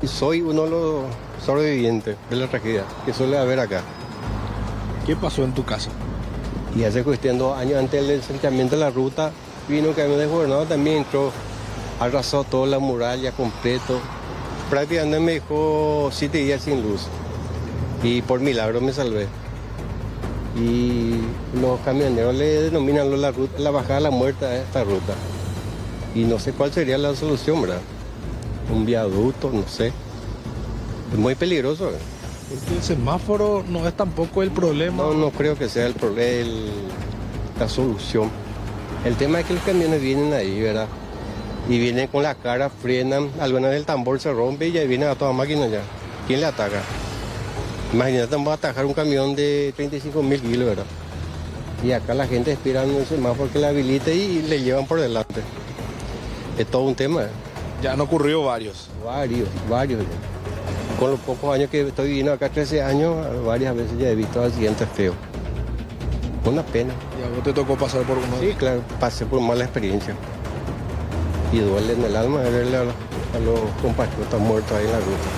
Y soy uno de los sobrevivientes de la tragedia que suele haber acá. ¿Qué pasó en tu casa? Y hace cuestión 2 años antes del ensanchamiento de la ruta, vino un camión desgobernado, también entró, arrasó toda la muralla completo. Prácticamente me dejó 7 días sin luz. Y por milagro me salvé. Y los camioneros le denominan la bajada a la muerte a esta ruta. Y no sé cuál sería la solución, ¿verdad? Un viaducto, no sé. Es muy peligroso. Porque el semáforo no es tampoco el problema. No creo que sea la solución. El tema es que los camiones vienen ahí, ¿verdad? Y vienen con la cara, frenan, alguna vez el tambor se rompe y ya vienen a toda máquina ya. ¿Quién le ataca? Imagínate, vamos a atajar un camión de 35.000 kilos, ¿verdad? Y acá la gente espera en el semáforo que la habilite y le llevan por delante. Es todo un tema. Ya han ocurrido varios. Varios ya. Con los pocos años que estoy viviendo acá, 13 años, varias veces ya he visto accidentes feos. Una pena. ¿Y a vos te tocó pasar por uno? Sí, claro, pasé por mala experiencia. Y duele en el alma verle a los compatriotas muertos ahí en la ruta.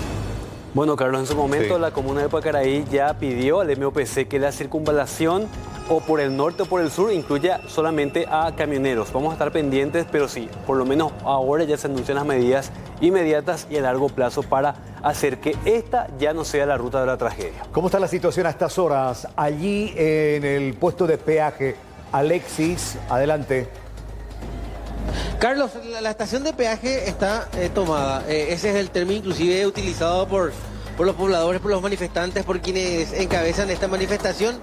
Bueno, Carlos, en su momento la comuna de Pacaraí ya pidió al MOPC que la circunvalación o por el norte o por el sur incluya solamente a camioneros. Vamos a estar pendientes, pero sí, por lo menos ahora ya se anuncian las medidas inmediatas y a largo plazo para hacer que esta ya no sea la ruta de la tragedia. ¿Cómo está la situación a estas horas allí en el puesto de peaje? Alexis, adelante. Carlos, la estación de peaje está tomada. Ese es el término inclusive utilizado por los pobladores, por los manifestantes, por quienes encabezan esta manifestación.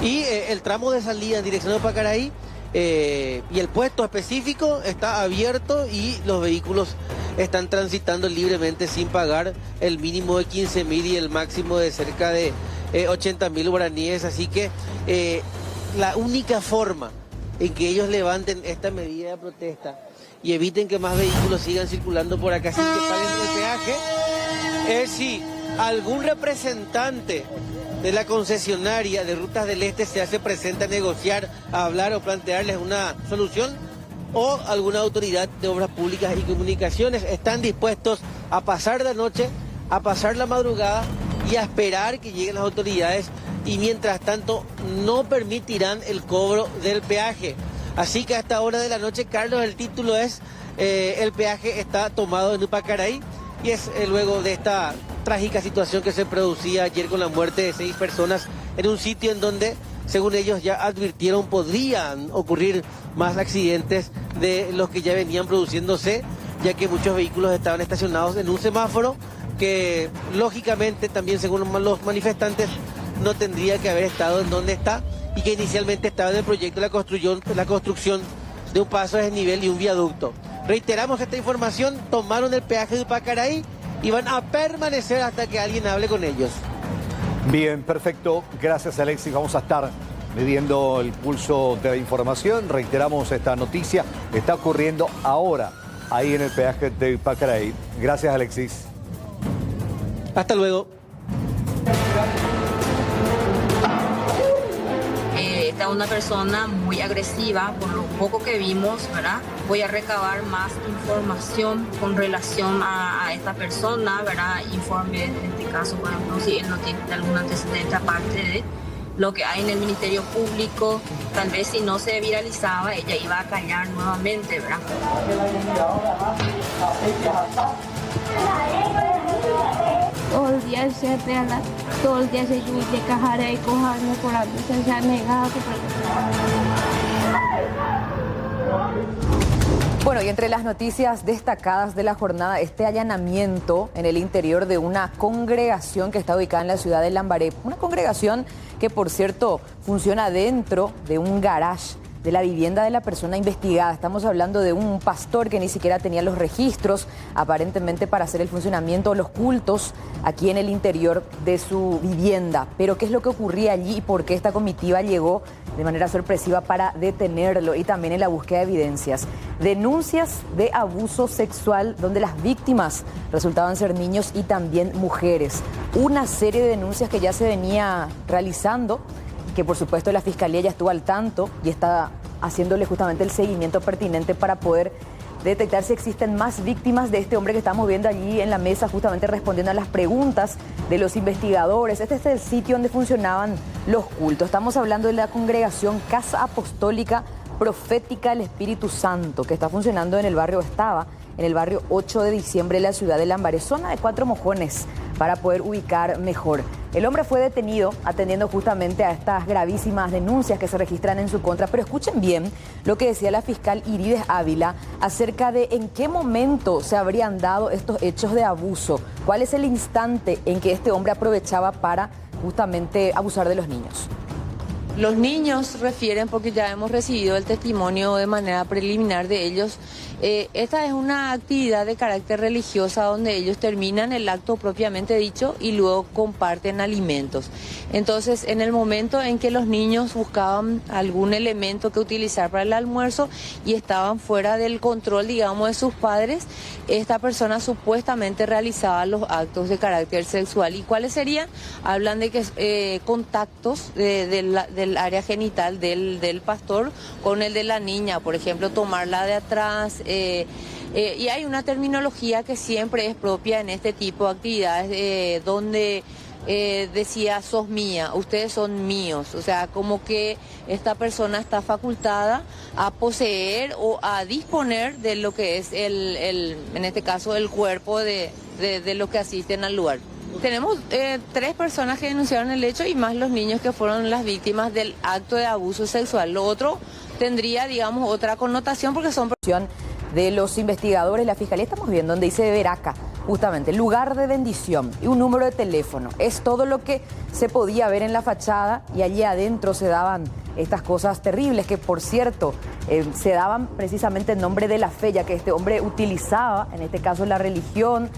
Y el tramo de salida en dirección de Pacaraí y el puesto específico está abierto y los vehículos están transitando libremente sin pagar el mínimo de 15.000 y el máximo de cerca de 80.000 guaraníes. Así que la única forma en que ellos levanten esta medida de protesta y eviten que más vehículos sigan circulando por acá sin que paguen el peaje es si algún representante de la concesionaria de Rutas del Este se hace presente a negociar, a hablar o plantearles una solución, o alguna autoridad de obras públicas y comunicaciones están dispuestos a pasar la noche, a pasar la madrugada y a esperar que lleguen las autoridades, y mientras tanto no permitirán el cobro del peaje. Así que a esta hora de la noche, Carlos, el título es el peaje está tomado en Pacaraí, y es luego de esta trágica situación que se producía ayer con la muerte de 6 personas en un sitio en donde, según ellos ya advirtieron, podrían ocurrir más accidentes de los que ya venían produciéndose, ya que muchos vehículos estaban estacionados en un semáforo que lógicamente también, según los manifestantes, no tendría que haber estado en donde está, y que inicialmente estaba en el proyecto de la construcción de un paso de desnivel y un viaducto. Reiteramos esta información: tomaron el peaje de Pacaraí y van a permanecer hasta que alguien hable con ellos. Bien, perfecto. Gracias, Alexis. Vamos a estar midiendo el pulso de la información. Reiteramos esta noticia. Está ocurriendo ahora, ahí en el peaje de Pacaraí. Gracias, Alexis. Hasta luego. Esta es una persona muy agresiva, por lo poco que vimos, ¿verdad? Voy a recabar más información con relación a esta persona, ¿verdad? Informe, en este caso, por ejemplo, si él no tiene algún antecedente aparte de lo que hay en el Ministerio Público. Tal vez si no se viralizaba, ella iba a callar nuevamente, ¿verdad? Todo el día se reala, todo el día se llueve, cajaré y cojar mejorando, se ha negado. Bueno, y entre las noticias destacadas de la jornada, este allanamiento en el interior de una congregación que está ubicada en la ciudad de Lambaré. Una congregación que, por cierto, funciona dentro de un garage de la vivienda de la persona investigada. Estamos hablando de un pastor que ni siquiera tenía los registros, aparentemente, para hacer el funcionamiento de los cultos aquí en el interior de su vivienda. Pero ¿qué es lo que ocurría allí y por qué esta comitiva llegó de manera sorpresiva para detenerlo? Y también en la búsqueda de evidencias. Denuncias de abuso sexual donde las víctimas resultaban ser niños y también mujeres. Una serie de denuncias que ya se venía realizando, que por supuesto la Fiscalía ya estuvo al tanto y está haciéndole justamente el seguimiento pertinente para poder detectar si existen más víctimas de este hombre que estamos viendo allí en la mesa, justamente respondiendo a las preguntas de los investigadores. Este es el sitio donde funcionaban los cultos. Estamos hablando de la congregación Casa Apostólica Profética del Espíritu Santo, que está funcionando en el barrio 8 de diciembre de la ciudad de Lambaré, zona de Cuatro Mojones, para poder ubicar mejor. El hombre fue detenido atendiendo justamente a estas gravísimas denuncias que se registran en su contra, pero escuchen bien lo que decía la fiscal Irides Ávila acerca de en qué momento se habrían dado estos hechos de abuso, cuál es el instante en que este hombre aprovechaba para justamente abusar de los niños. Los niños refieren, porque ya hemos recibido el testimonio de manera preliminar de ellos, esta es una actividad de carácter religiosa donde ellos terminan el acto propiamente dicho y luego comparten alimentos. Entonces, en el momento en que los niños buscaban algún elemento que utilizar para el almuerzo y estaban fuera del control, digamos, de sus padres, esta persona supuestamente realizaba los actos de carácter sexual. ¿Y cuáles serían? Hablan de que contactos del área genital del pastor con el de la niña, por ejemplo, tomarla de atrás. Y hay una terminología que siempre es propia en este tipo de actividades, donde decía, sos mía, ustedes son míos. O sea, como que esta persona está facultada a poseer o a disponer de lo que es en este caso, el cuerpo de los que asisten al lugar. Tenemos 3 personas que denunciaron el hecho y más los niños que fueron las víctimas del acto de abuso sexual. Lo otro tendría, digamos, otra connotación porque son de los investigadores, la fiscalía estamos viendo donde dice Veraca, justamente, lugar de bendición y un número de teléfono. Es todo lo que se podía ver en la fachada y allí adentro se daban estas cosas terribles que, por cierto, se daban precisamente en nombre de la fe, ya que este hombre utilizaba, en este caso, la religión,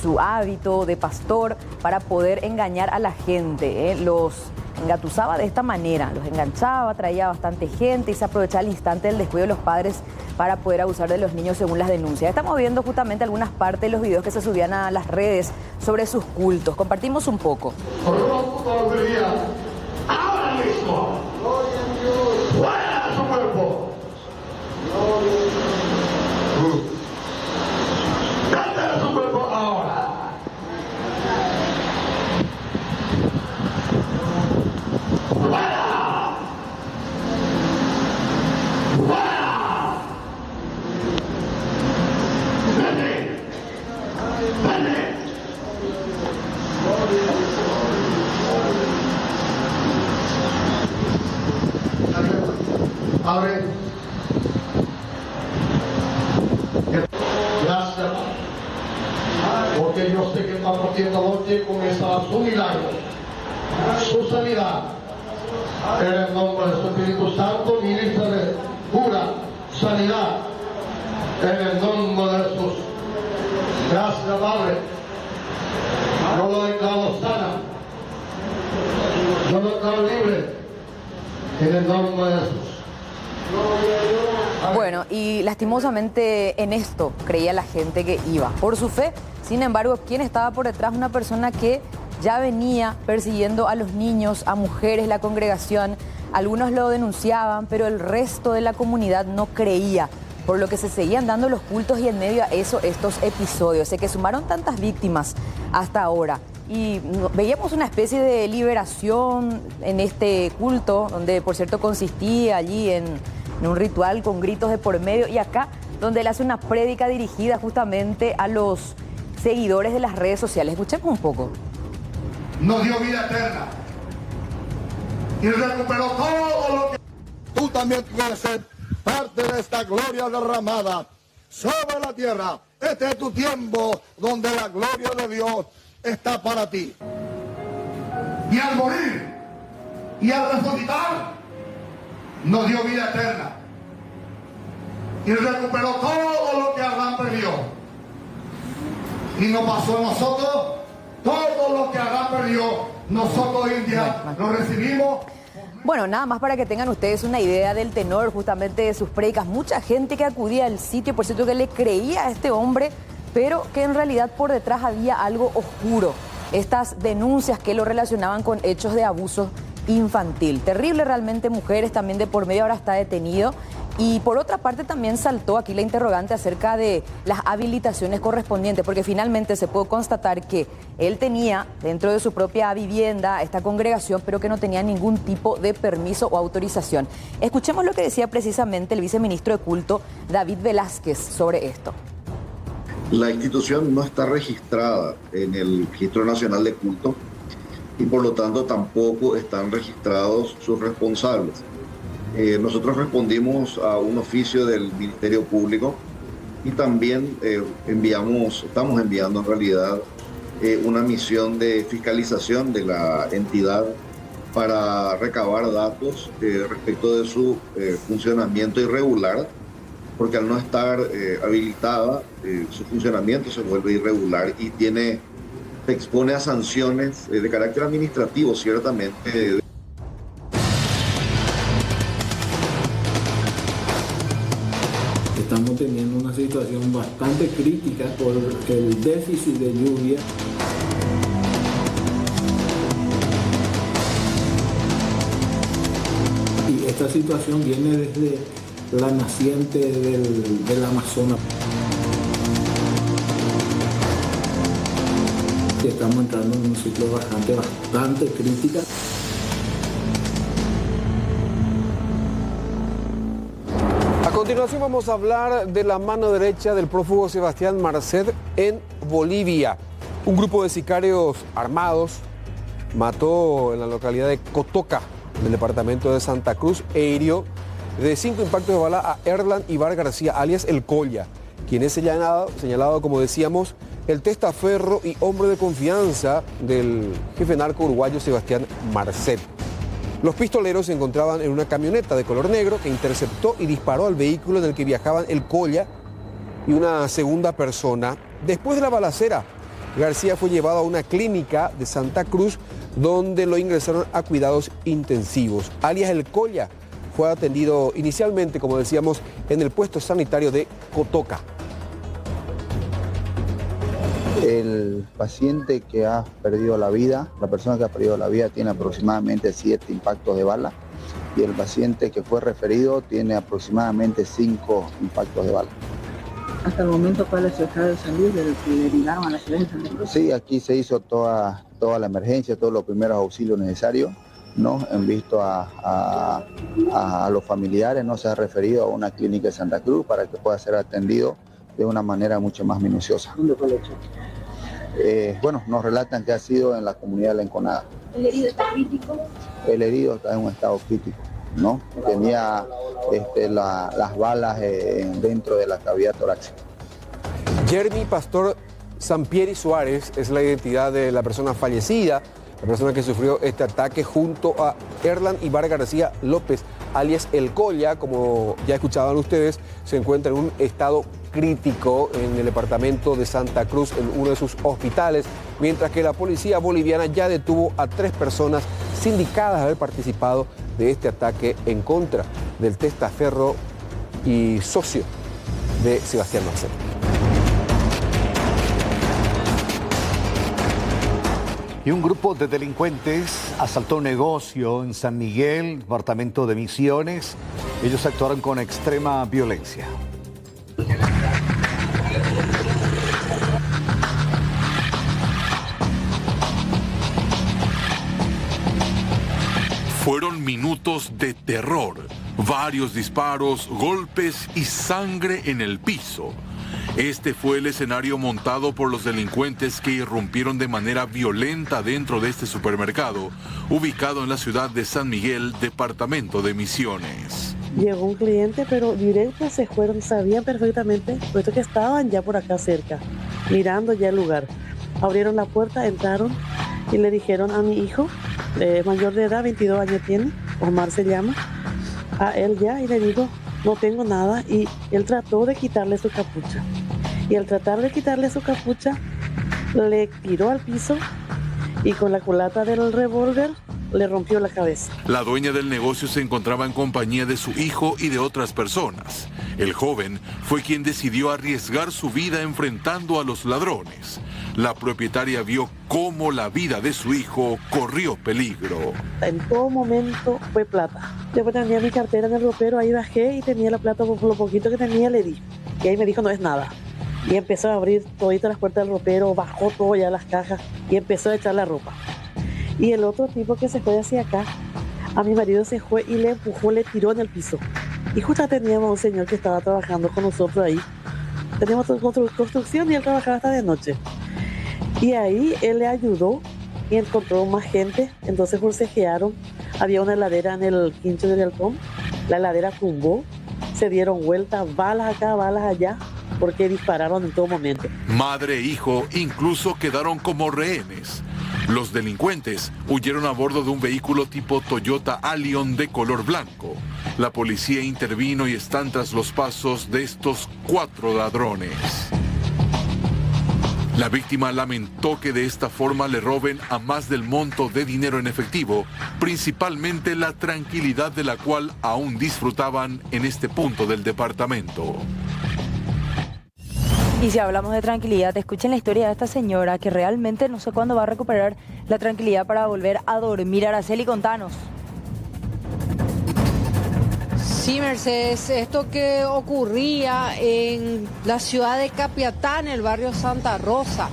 su hábito de pastor para poder engañar a la gente. Los engatusaba de esta manera, los enganchaba, traía bastante gente y se aprovechaba el instante del descuido de los padres para poder abusar de los niños según las denuncias. Estamos viendo justamente algunas partes de los videos que se subían a las redes sobre sus cultos. Compartimos un poco. Ahora mismo, fuera de su cuerpo. Vete de su cuerpo ahora. ¡Fuera! ¡Fuera! ¡Vete! ¡Vete! Abre. Gracias. Porque yo sé que a partir de la noche comenzará su milagro, su sanidad. En el nombre de su Espíritu Santo, ministra de cura, sanidad. En el nombre de Jesús. Gracias, Padre. Yo lo declaro sana. Yo lo declaro libre. En el nombre de Jesús. Bueno, y lastimosamente en esto creía la gente que iba por su fe. Sin embargo, ¿quién estaba por detrás? Una persona que ya venía persiguiendo a los niños, a mujeres, la congregación. Algunos lo denunciaban, pero el resto de la comunidad no creía, por lo que se seguían dando los cultos y en medio a eso estos episodios. Sé que sumaron tantas víctimas hasta ahora. Y veíamos una especie de liberación en este culto, donde por cierto consistía allí en un ritual con gritos de por medio, y acá donde él hace una prédica dirigida justamente a los seguidores de las redes sociales. Escuchemos un poco. Nos dio vida eterna y recuperó todo lo que... Tú también quieres ser parte de esta gloria derramada sobre la tierra. Este es tu tiempo donde la gloria de Dios está para ti. Y al morir y al resucitar, nos dio vida eterna y recuperó todo lo que Adán perdió. Y nos pasó a nosotros todo lo que Adán perdió. Nosotros hoy en día lo recibimos. Bueno, nada más para que tengan ustedes una idea del tenor justamente de sus predicas. Mucha gente que acudía al sitio, por cierto, que le creía a este hombre, pero que en realidad por detrás había algo oscuro. Estas denuncias que lo relacionaban con hechos de abuso infantil. Terrible realmente, mujeres también de por medio, ahora está detenido. Y por otra parte también saltó aquí la interrogante acerca de las habilitaciones correspondientes, porque finalmente se pudo constatar que él tenía dentro de su propia vivienda esta congregación, pero que no tenía ningún tipo de permiso o autorización. Escuchemos lo que decía precisamente el viceministro de Culto, David Velázquez, sobre esto. La institución no está registrada en el Registro Nacional de Culto y por lo tanto tampoco están registrados sus responsables. Nosotros respondimos a un oficio del Ministerio Público y también estamos enviando en realidad una misión de fiscalización de la entidad para recabar datos respecto de su funcionamiento irregular, porque al no estar habilitada, su funcionamiento se vuelve irregular y se expone a sanciones de carácter administrativo, ciertamente. Estamos teniendo una situación bastante crítica por el déficit de lluvia. Y esta situación viene desde la naciente del Amazonas. Estamos entrando en un ciclo bastante crítico. A continuación vamos a hablar de la mano derecha del prófugo Sebastián Marcet en Bolivia. Un grupo de sicarios armados mató en la localidad de Cotoca, del departamento de Santa Cruz, e hirió de 5 impactos de bala a Erlan Ibar García, alias El Colla, quien es señalado, como decíamos, el testaferro y hombre de confianza del jefe narco uruguayo Sebastián Marcet. Los pistoleros se encontraban en una camioneta de color negro que interceptó y disparó al vehículo en el que viajaban El Colla y una segunda persona. Después de la balacera, García fue llevado a una clínica de Santa Cruz donde lo ingresaron a cuidados intensivos. Alias El Colla fue atendido inicialmente, como decíamos, en el puesto sanitario de Cotoca. El paciente que ha perdido la vida, la persona que ha perdido la vida tiene aproximadamente 7 impactos de bala y el paciente que fue referido tiene aproximadamente 5 impactos de bala. ¿Hasta el momento cuál es el estado de salud del que le derivaron a la ciudad de Santa Cruz? Sí, aquí se hizo toda la emergencia, todos los primeros auxilios necesarios, ¿no? En visto a los familiares, no se ha referido a una clínica de Santa Cruz para que pueda ser atendido de una manera mucho más minuciosa. ¿Dónde fue el hecho? Bueno, nos relatan que ha sido en la comunidad de La Enconada. ¿El herido está crítico? El herido está en un estado crítico, ¿no? Tenía las balas dentro de la cavidad torácica. Jeremy Pastor Sampieri Suárez es la identidad de la persona fallecida, la persona que sufrió este ataque junto a Erlan Ibar García López, alias El Colla, como ya escuchaban ustedes, se encuentra en un estado crítico en el departamento de Santa Cruz, en uno de sus hospitales, mientras que la policía boliviana ya detuvo a 3 personas sindicadas de haber participado de este ataque en contra del testaferro y socio de Sebastián Marcet. Y un grupo de delincuentes asaltó un negocio en San Miguel, departamento de Misiones. Ellos actuaron con extrema violencia. Fueron minutos de terror, varios disparos, golpes y sangre en el piso. Este fue el escenario montado por los delincuentes que irrumpieron de manera violenta dentro de este supermercado, ubicado en la ciudad de San Miguel, departamento de Misiones. Llegó un cliente, pero directo se fueron, sabían perfectamente, puesto que estaban ya por acá cerca, mirando ya el lugar. Abrieron la puerta, entraron y le dijeron a mi hijo, mayor de edad, 22 años tiene, Omar se llama, a él ya, y le digo, no tengo nada, y él trató de quitarle su capucha. Y al tratar de quitarle su capucha, le tiró al piso y con la culata del revólver le rompió la cabeza. La dueña del negocio se encontraba en compañía de su hijo y de otras personas. El joven fue quien decidió arriesgar su vida enfrentando a los ladrones. La propietaria vio cómo la vida de su hijo corrió peligro. En todo momento fue plata. Yo tenía mi cartera en el ropero, ahí bajé y tenía la plata, por lo poquito que tenía le di. Y ahí me dijo, no es nada. Y empezó a abrir todas las puertas del ropero, bajó todo ya las cajas y empezó a echar la ropa. Y el otro tipo que se fue hacia acá, a mi marido se fue y le empujó, le tiró en el piso. Y justo teníamos un señor que estaba trabajando con nosotros ahí. Teníamos construcción y él trabajaba hasta de noche. Y ahí él le ayudó y encontró más gente, entonces forcejearon. Había una heladera en el quincho del halcón, la heladera tumbó, se dieron vueltas, balas acá, balas allá, porque dispararon en todo momento. Madre e hijo incluso quedaron como rehenes. Los delincuentes huyeron a bordo de un vehículo tipo Toyota Allion de color blanco. La policía intervino y están tras los pasos de estos 4 ladrones. La víctima lamentó que de esta forma le roben a más del monto de dinero en efectivo, principalmente la tranquilidad de la cual aún disfrutaban en este punto del departamento. Y si hablamos de tranquilidad, escuchen la historia de esta señora que realmente no sé cuándo va a recuperar la tranquilidad para volver a dormir. Araceli, contanos. Sí, Mercedes, esto que ocurría en la ciudad de Capiatá, en el barrio Santa Rosa.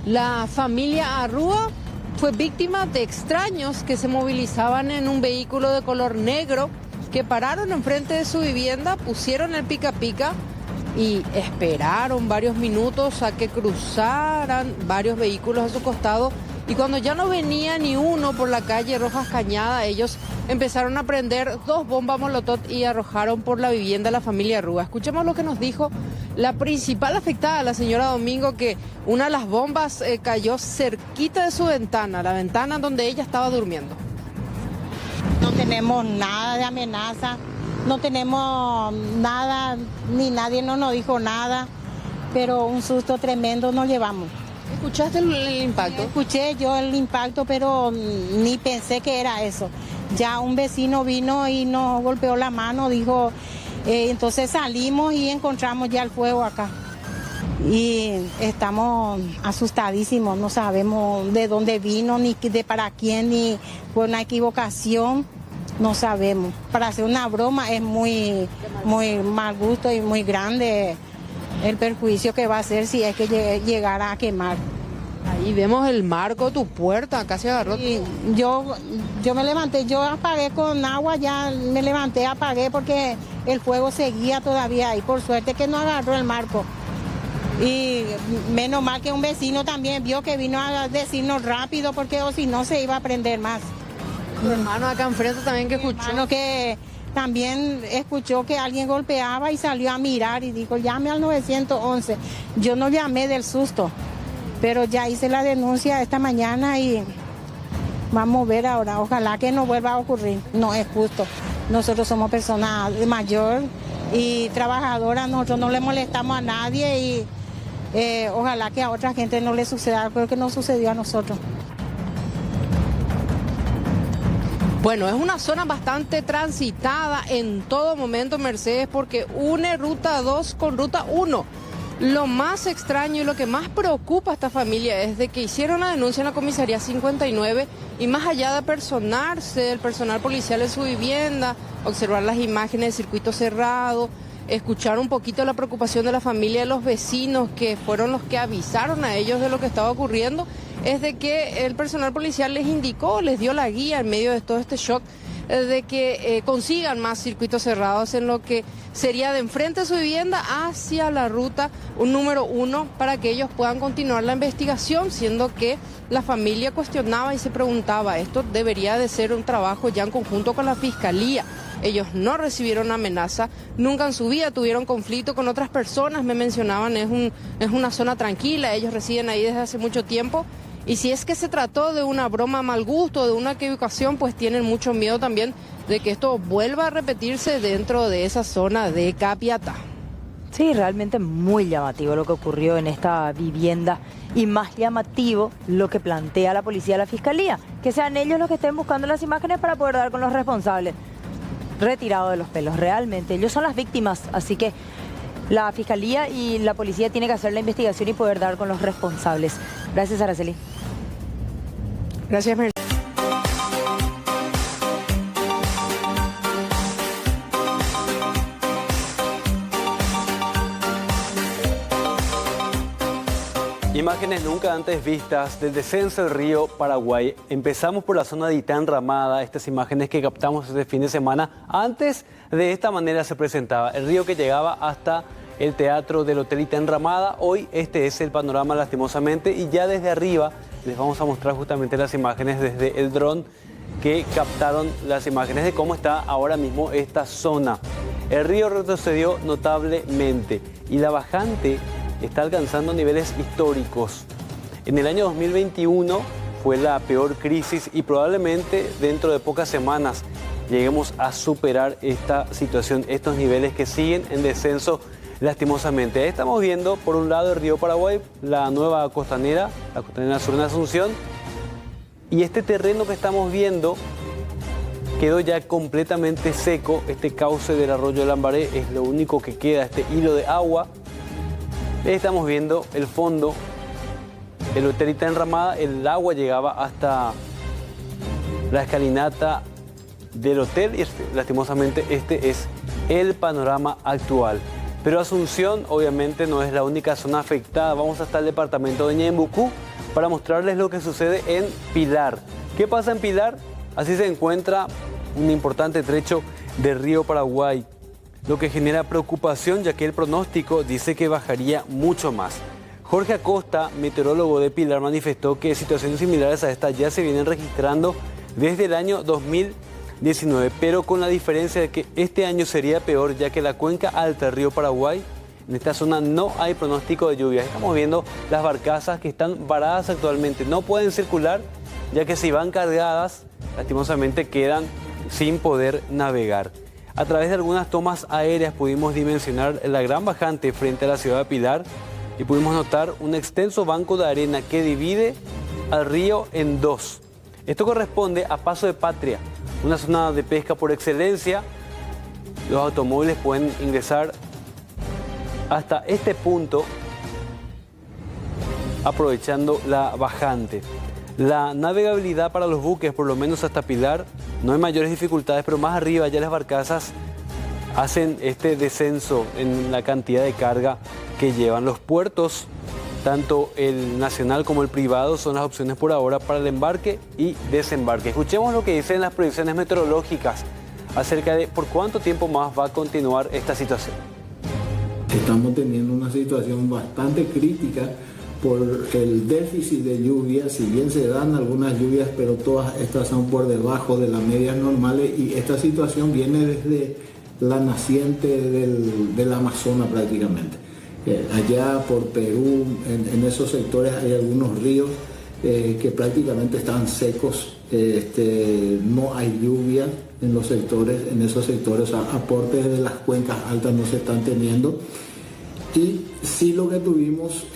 La familia Arrúa fue víctima de extraños que se movilizaban en un vehículo de color negro, que pararon enfrente de su vivienda, pusieron el pica pica y esperaron varios minutos a que cruzaran varios vehículos a su costado. Y cuando ya no venía ni uno por la calle Rojas Cañada, ellos empezaron a prender 2 bombas molotov y arrojaron por la vivienda de la familia Rúa. Escuchemos lo que nos dijo la principal afectada, la señora Domingo, que una de las bombas cayó cerquita de su ventana, la ventana donde ella estaba durmiendo. No tenemos nada de amenaza, no tenemos nada, ni nadie nos dijo nada, pero un susto tremendo nos llevamos. ¿Escuchaste el impacto? Escuché yo el impacto, pero ni pensé que era eso. Ya un vecino vino y nos golpeó la mano, dijo, entonces salimos y encontramos ya el fuego acá. Y estamos asustadísimos, no sabemos de dónde vino, ni de para quién, ni fue una equivocación, no sabemos. Para hacer una broma es muy mal gusto y muy grande el perjuicio que va a hacer si es que llegara a quemar. Ahí vemos el marco, tu puerta, casi agarró. Y yo me levanté, yo apagué con agua, ya me levanté, apagué porque el fuego seguía todavía y por suerte que no agarró el marco. Y menos mal que un vecino también vio que vino a decirnos rápido porque o si no se iba a prender más. Tu hermano acá enfrente también que escuchó. Hermano que también escuchó que alguien golpeaba y salió a mirar y dijo, llame al 911. Yo no llamé del susto, pero ya hice la denuncia esta mañana y vamos a ver ahora. Ojalá que no vuelva a ocurrir. No es justo. Nosotros somos personas de mayor y trabajadoras, nosotros no le molestamos a nadie y ojalá que a otra gente no le suceda algo que nos sucedió a nosotros. Bueno, es una zona bastante transitada en todo momento, Mercedes, porque une ruta 2 con ruta 1. Lo más extraño y lo que más preocupa a esta familia es de que hicieron la denuncia en la comisaría 59 y más allá de personarse el personal policial en su vivienda, observar las imágenes del circuito cerrado, escuchar un poquito la preocupación de la familia, de los vecinos que fueron los que avisaron a ellos de lo que estaba ocurriendo, es de que el personal policial les indicó, les dio la guía en medio de todo este shock de que consigan más circuitos cerrados en lo que sería de enfrente de su vivienda hacia la ruta número 1 para que ellos puedan continuar la investigación, siendo que la familia cuestionaba y se preguntaba, esto debería de ser un trabajo ya en conjunto con la fiscalía. Ellos no recibieron amenaza, nunca en su vida tuvieron conflicto con otras personas, me mencionaban, es una zona tranquila, ellos residen ahí desde hace mucho tiempo. Y si es que se trató de una broma a mal gusto, de una equivocación, pues tienen mucho miedo también de que esto vuelva a repetirse dentro de esa zona de Capiatá. Sí, realmente muy llamativo lo que ocurrió en esta vivienda y más llamativo lo que plantea la policía y la fiscalía, que sean ellos los que estén buscando las imágenes para poder dar con los responsables. Retirado de los pelos, realmente. Ellos son las víctimas, así que la fiscalía y la policía tienen que hacer la investigación y poder dar con los responsables. Gracias, Araceli. Gracias, Mercedes. Imágenes nunca antes vistas del descenso del río Paraguay. Empezamos por la zona de Itán Ramada, estas imágenes que captamos este fin de semana. Antes de esta manera se presentaba el río que llegaba hasta el teatro del Hotel Ita Ramada. Hoy este es el panorama lastimosamente y ya desde arriba les vamos a mostrar justamente las imágenes desde el dron que captaron las imágenes de cómo está ahora mismo esta zona. El río retrocedió notablemente y la bajante está alcanzando niveles históricos. En el año 2021 fue la peor crisis y probablemente dentro de pocas semanas lleguemos a superar esta situación, estos niveles que siguen en descenso lastimosamente. Ahí estamos viendo por un lado el río Paraguay, la nueva costanera, la costanera sur de Asunción, y este terreno que estamos viendo quedó ya completamente seco. Este cauce del arroyo de Lambaré es lo único que queda, este hilo de agua. Ahí estamos viendo el fondo, el Hotel Ita Ramada, el agua llegaba hasta la escalinata del hotel y lastimosamente este es el panorama actual. Pero Asunción obviamente no es la única zona afectada. Vamos hasta el departamento de Ñembucú para mostrarles lo que sucede en Pilar. ¿Qué pasa en Pilar? Así se encuentra un importante trecho del río Paraguay, lo que genera preocupación ya que el pronóstico dice que bajaría mucho más. Jorge Acosta, meteorólogo de Pilar, manifestó que situaciones similares a esta ya se vienen registrando desde el año 2019, pero con la diferencia de que este año sería peor ya que la cuenca alta del río Paraguay, en esta zona no hay pronóstico de lluvias. Estamos viendo las barcazas que están varadas actualmente, no pueden circular ya que si van cargadas, lastimosamente quedan sin poder navegar. A través de algunas tomas aéreas pudimos dimensionar la gran bajante frente a la ciudad de Pilar y pudimos notar un extenso banco de arena que divide al río en dos. Esto corresponde a Paso de Patria, una zona de pesca por excelencia. Los automóviles pueden ingresar hasta este punto aprovechando la bajante. La navegabilidad para los buques, por lo menos hasta Pilar, no hay mayores dificultades, pero más arriba ya las barcazas hacen este descenso en la cantidad de carga que llevan. Los puertos, tanto el nacional como el privado, son las opciones por ahora para el embarque y desembarque. Escuchemos lo que dicen las predicciones meteorológicas acerca de por cuánto tiempo más va a continuar esta situación. Estamos teniendo una situación bastante crítica por el déficit de lluvias, si bien se dan algunas lluvias, pero todas estas son por debajo de las medias normales y esta situación viene desde la naciente del Amazonas prácticamente. Allá por Perú, en esos sectores hay algunos ríos que prácticamente están secos, no hay lluvia en esos sectores, o sea, aportes de las cuencas altas no se están teniendo. Y sí lo que tuvimos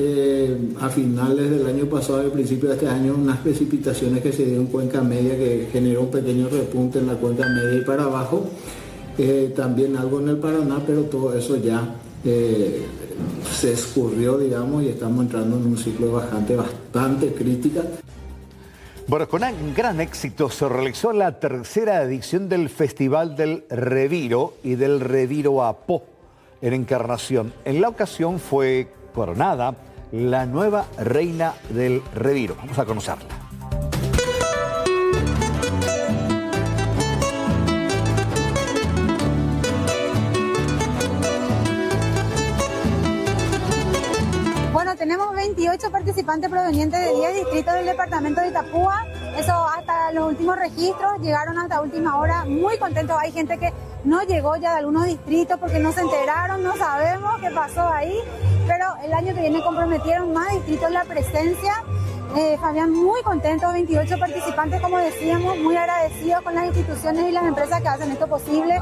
a finales del año pasado y al principio de este año, unas precipitaciones que se dieron en cuenca media que generó un pequeño repunte en la cuenca media y para abajo, también algo en el Paraná, pero todo eso ya se escurrió, digamos, y estamos entrando en un ciclo de bajante bastante crítica. Bueno, con un gran éxito se realizó la tercera edición del Festival del Reviro y del Reviro Apó en Encarnación. En la ocasión fue coronada la nueva reina del Reviro. Vamos a conocerla. Bueno, tenemos 28 participantes provenientes de 10 distritos del departamento de Itapúa. Eso hasta los últimos registros, llegaron hasta última hora, muy contentos. Hay gente que no llegó ya de algunos distritos porque no se enteraron, no sabemos qué pasó ahí, pero el año que viene comprometieron más distritos en la presencia. Fabián, muy contento, 28 participantes, como decíamos, muy agradecidos con las instituciones y las empresas que hacen esto posible.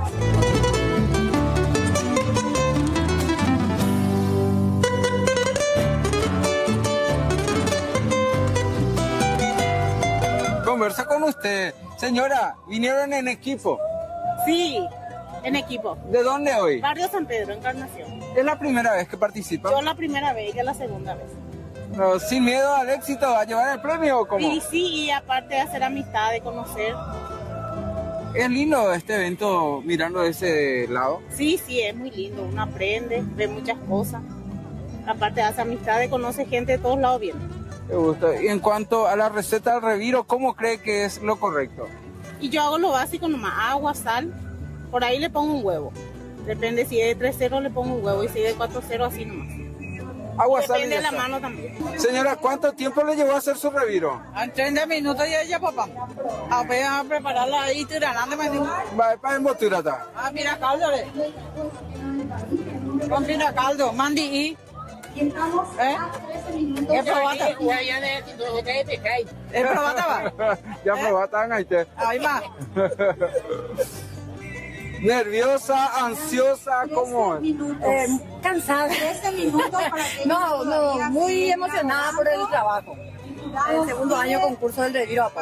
Conversa con usted. Señora, ¿vinieron en equipo? Sí, en equipo. ¿De dónde hoy? Barrio San Pedro, Encarnación. ¿Es la primera vez que participa? Yo la primera vez, ella la segunda vez. Pero sin miedo al éxito, ¿va a llevar el premio o cómo? Y sí, y aparte de hacer amistad, de conocer. ¿Es lindo este evento mirando de ese lado? Sí, sí, es muy lindo. Uno aprende, ve muchas cosas. Aparte hace amistad, conoce gente de todos lados bien. Me gusta. Y en cuanto a la receta del reviro, ¿cómo cree que es lo correcto? Y yo hago lo básico nomás, agua, sal, por ahí le pongo un huevo. Depende, si es de 3-0 le pongo un huevo y si es de 4-0 así nomás. Agua, depende de la sal. mano también. Señora, ¿cuánto tiempo le llevó a hacer su reviro? En 30 minutos ya, papá. Apenas a prepararla ahí, tiranando, me dijo. Va, para emboturata. Ah, mira, caldo, le. Con mira, caldo, mandi y. ¿Es probata? ¿Es probata, va? Ya probata, ahí te. Ahí va. Nerviosa, ansiosa, ¿cómo? Cansada. 13 minutos para que... No, muy emocionada por el trabajo. El segundo año concurso del Reviro APO.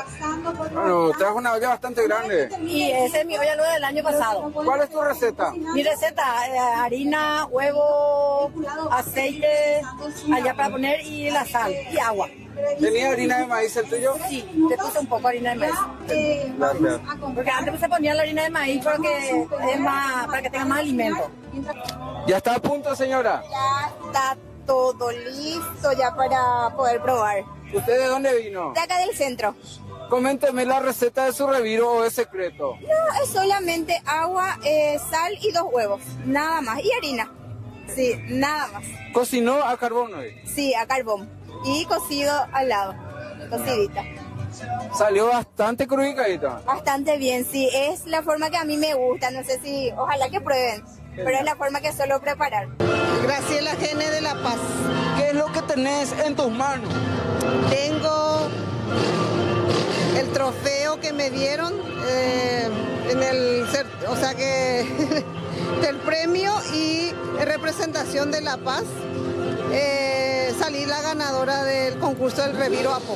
Bueno, trajo una olla bastante grande. Y ese es mi olla nueva del año pasado. ¿Cuál es tu receta? Mi receta, harina, huevo, aceite, allá para poner y la sal y agua. ¿Tenía harina de maíz el tuyo? Sí, le puse un poco de harina de maíz. Gracias. Porque antes se ponía la harina de maíz porque es más, para que tenga más alimento. ¿Ya está a punto, señora? Ya está todo listo ya para poder probar. ¿Usted de dónde vino? De acá del centro. Coménteme la receta de su reviro o es secreto. No, es solamente agua, sal y 2 huevos. Nada más. Y harina. Sí, nada más. ¿Cocinó a carbón hoy? Sí, a carbón. Y cocido al lado. Cocidita. Salió bastante crudicadita. Bastante bien, sí. Es la forma que a mí me gusta. No sé si... Ojalá que prueben. Pero es la forma que suelo preparar. Graciela Gene de La Paz. ¿Qué es lo que tenés en tus manos? Tengo el trofeo que me dieron en el, o sea que del premio y en representación de La Paz. Salí la ganadora del concurso del Reviro APO.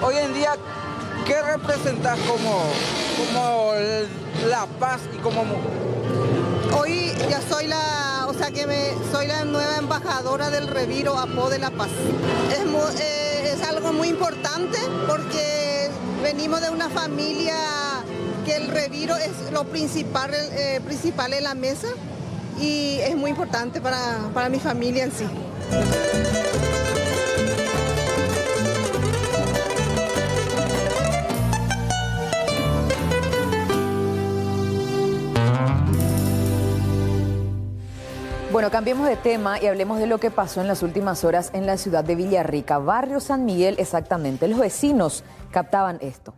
Hoy en día, ¿qué representas como La Paz y como mujer? Hoy ya soy soy la nueva embajadora del Reviro APO de La Paz. Es algo muy importante porque venimos de una familia que el reviro es lo principal en la mesa y es muy importante para mi familia en sí. Bueno, cambiemos de tema y hablemos de lo que pasó en las últimas horas en la ciudad de Villarrica, barrio San Miguel exactamente. Los vecinos captaban esto.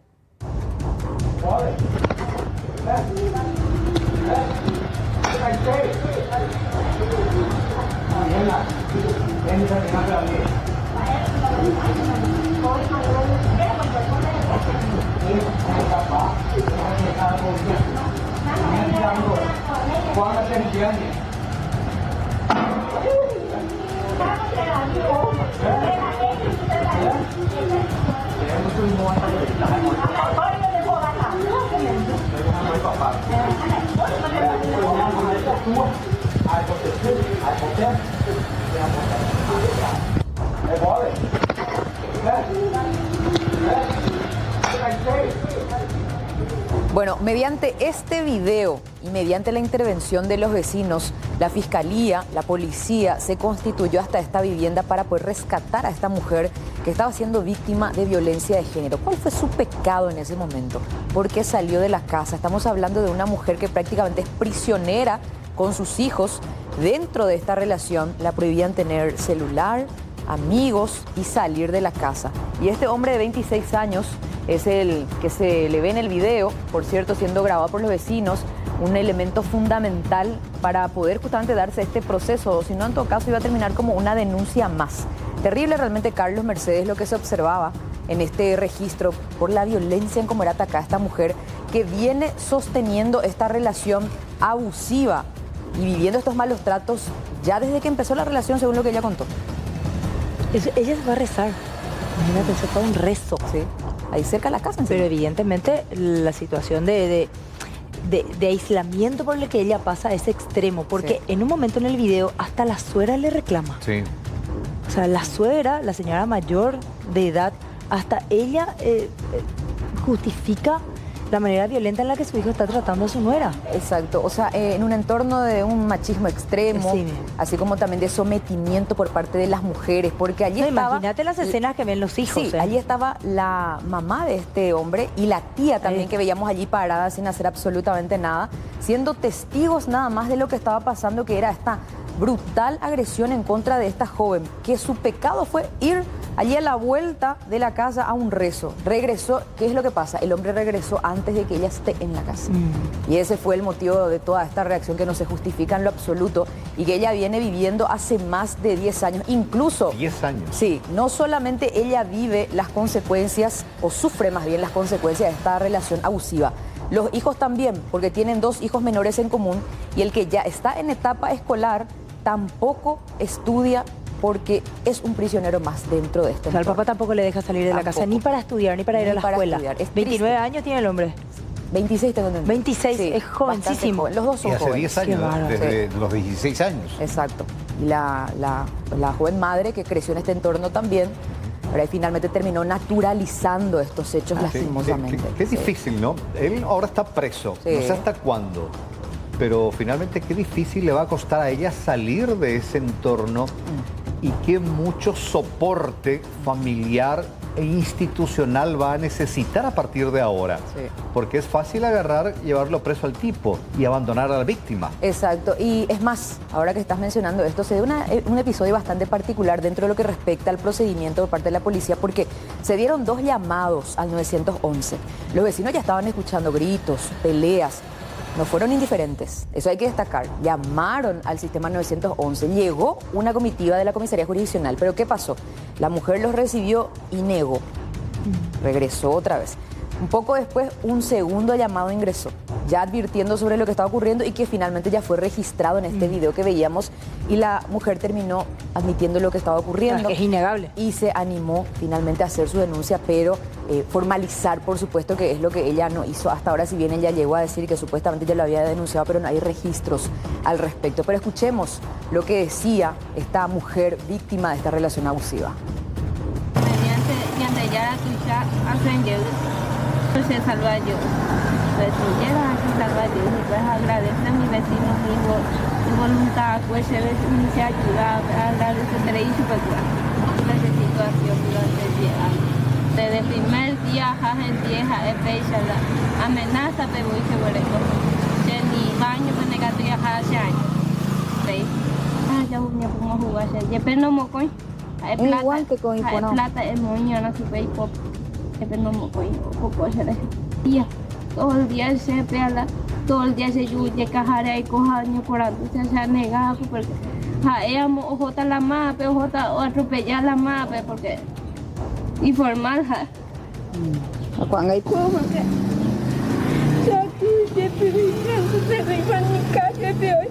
Bueno, mediante este video y mediante la intervención de los vecinos, la fiscalía, la policía se constituyó hasta esta vivienda para poder rescatar a esta mujer que estaba siendo víctima de violencia de género. ¿Cuál fue su pecado en ese momento? ¿Por qué salió de la casa? Estamos hablando de una mujer que prácticamente es prisionera con sus hijos. Dentro de esta relación la prohibían tener celular, amigos y salir de la casa. Y este hombre de 26 años es el que se le ve en el video, por cierto, siendo grabado por los vecinos, un elemento fundamental para poder justamente darse este proceso, o si no, en todo caso, iba a terminar como una denuncia más. Terrible realmente, Carlos Mercedes, lo que se observaba en este registro por la violencia en cómo era atacada esta mujer que viene sosteniendo esta relación abusiva y viviendo estos malos tratos ya desde que empezó la relación, según lo que ella contó. Ella se va a rezar. Imagínate, se fue a un rezo. Sí, ahí cerca de la casa. Pero evidentemente la situación de aislamiento por el que ella pasa es extremo, porque en un momento en el video hasta la suegra le reclama. Sí. O sea, la suegra, la señora mayor de edad, hasta ella justifica la manera violenta en la que su hijo está tratando a su nuera. Exacto, o sea, en un entorno de un machismo extremo, Sí. así como también de sometimiento por parte de las mujeres, porque allí No, estaba... imagínate las escenas que ven los hijos. Sí, allí estaba la mamá de este hombre y la tía también que veíamos allí parada sin hacer absolutamente nada, siendo testigos nada más de lo que estaba pasando, que era esta brutal agresión en contra de esta joven, que su pecado fue ir allí a la vuelta de la casa a un rezo. Regresó, ¿qué es lo que pasa? El hombre regresó antes de que ella esté en la casa. Y ese fue el motivo de toda esta reacción que no se justifica en lo absoluto y que ella viene viviendo hace más de 10 años. Incluso... 10 años. Sí, no solamente ella vive las consecuencias, o sufre más bien las consecuencias de esta relación abusiva. Los hijos también, porque tienen 2 hijos menores en común y el que ya está en etapa escolar tampoco estudia porque es un prisionero más dentro de este. O sea, el papá tampoco le deja salir de la casa, ni para estudiar, ni para ir a la escuela. 29 años tiene el hombre. 26 tengo entendido. 26, Sí, es jovencísimo. bastante joven. Los dos son Y hace jóvenes. 10 años, Qué bárbaro. desde los 16 años. Exacto. Y la joven madre que creció en este entorno también, pero ahí finalmente terminó naturalizando estos hechos lastimosamente. Qué difícil, ¿no? Él ahora está preso, Sí. no sé hasta cuándo, pero finalmente qué difícil le va a costar a ella salir de ese entorno y qué mucho soporte familiar e institucional va a necesitar a partir de ahora. Sí. Porque es fácil agarrar, llevarlo preso al tipo y abandonar a la víctima. Exacto, y es más, ahora que estás mencionando esto, se dio un episodio bastante particular dentro de lo que respecta al procedimiento por parte de la policía, porque se dieron 2 llamados al 911. Los vecinos ya estaban escuchando gritos, peleas, no fueron indiferentes, eso hay que destacar. Llamaron al sistema 911, llegó una comitiva de la comisaría jurisdiccional, pero ¿qué pasó? La mujer los recibió y negó, regresó otra vez. Un poco después, un segundo llamado ingresó, ya advirtiendo sobre lo que estaba ocurriendo y que finalmente ya fue registrado en este video que veíamos, y la mujer terminó admitiendo lo que estaba ocurriendo. Es innegable. Y se animó finalmente a hacer su denuncia, pero formalizar, por supuesto, que es lo que ella no hizo hasta ahora, si bien ella llegó a decir que supuestamente ya lo había denunciado, pero no hay registros al respecto. Pero escuchemos lo que decía esta mujer víctima de esta relación abusiva. Se salva yo. Pues si llega a salva yo, y pues agradece a mi vecino vivo de voluntad, pues se ayuda, agradece a y super la situación durante 10 años. Desde el primer día, en vieja, es fecha, la amenaza, pero voy que vuelvo. Ya ni baño, pues negativo, ya hace años. Ya me pongo a jugar, ya pero no me coin. Igual que con Hay plata, es muy, no se puede ir. Todo el día se pela, todo el día se llueve, cajaré y cojaño por antes se negado porque ella ojota la mape, ojota o atropellar la mape porque informal cuando hay todo porque ya tú siempre se arriba en mi calle de hoy.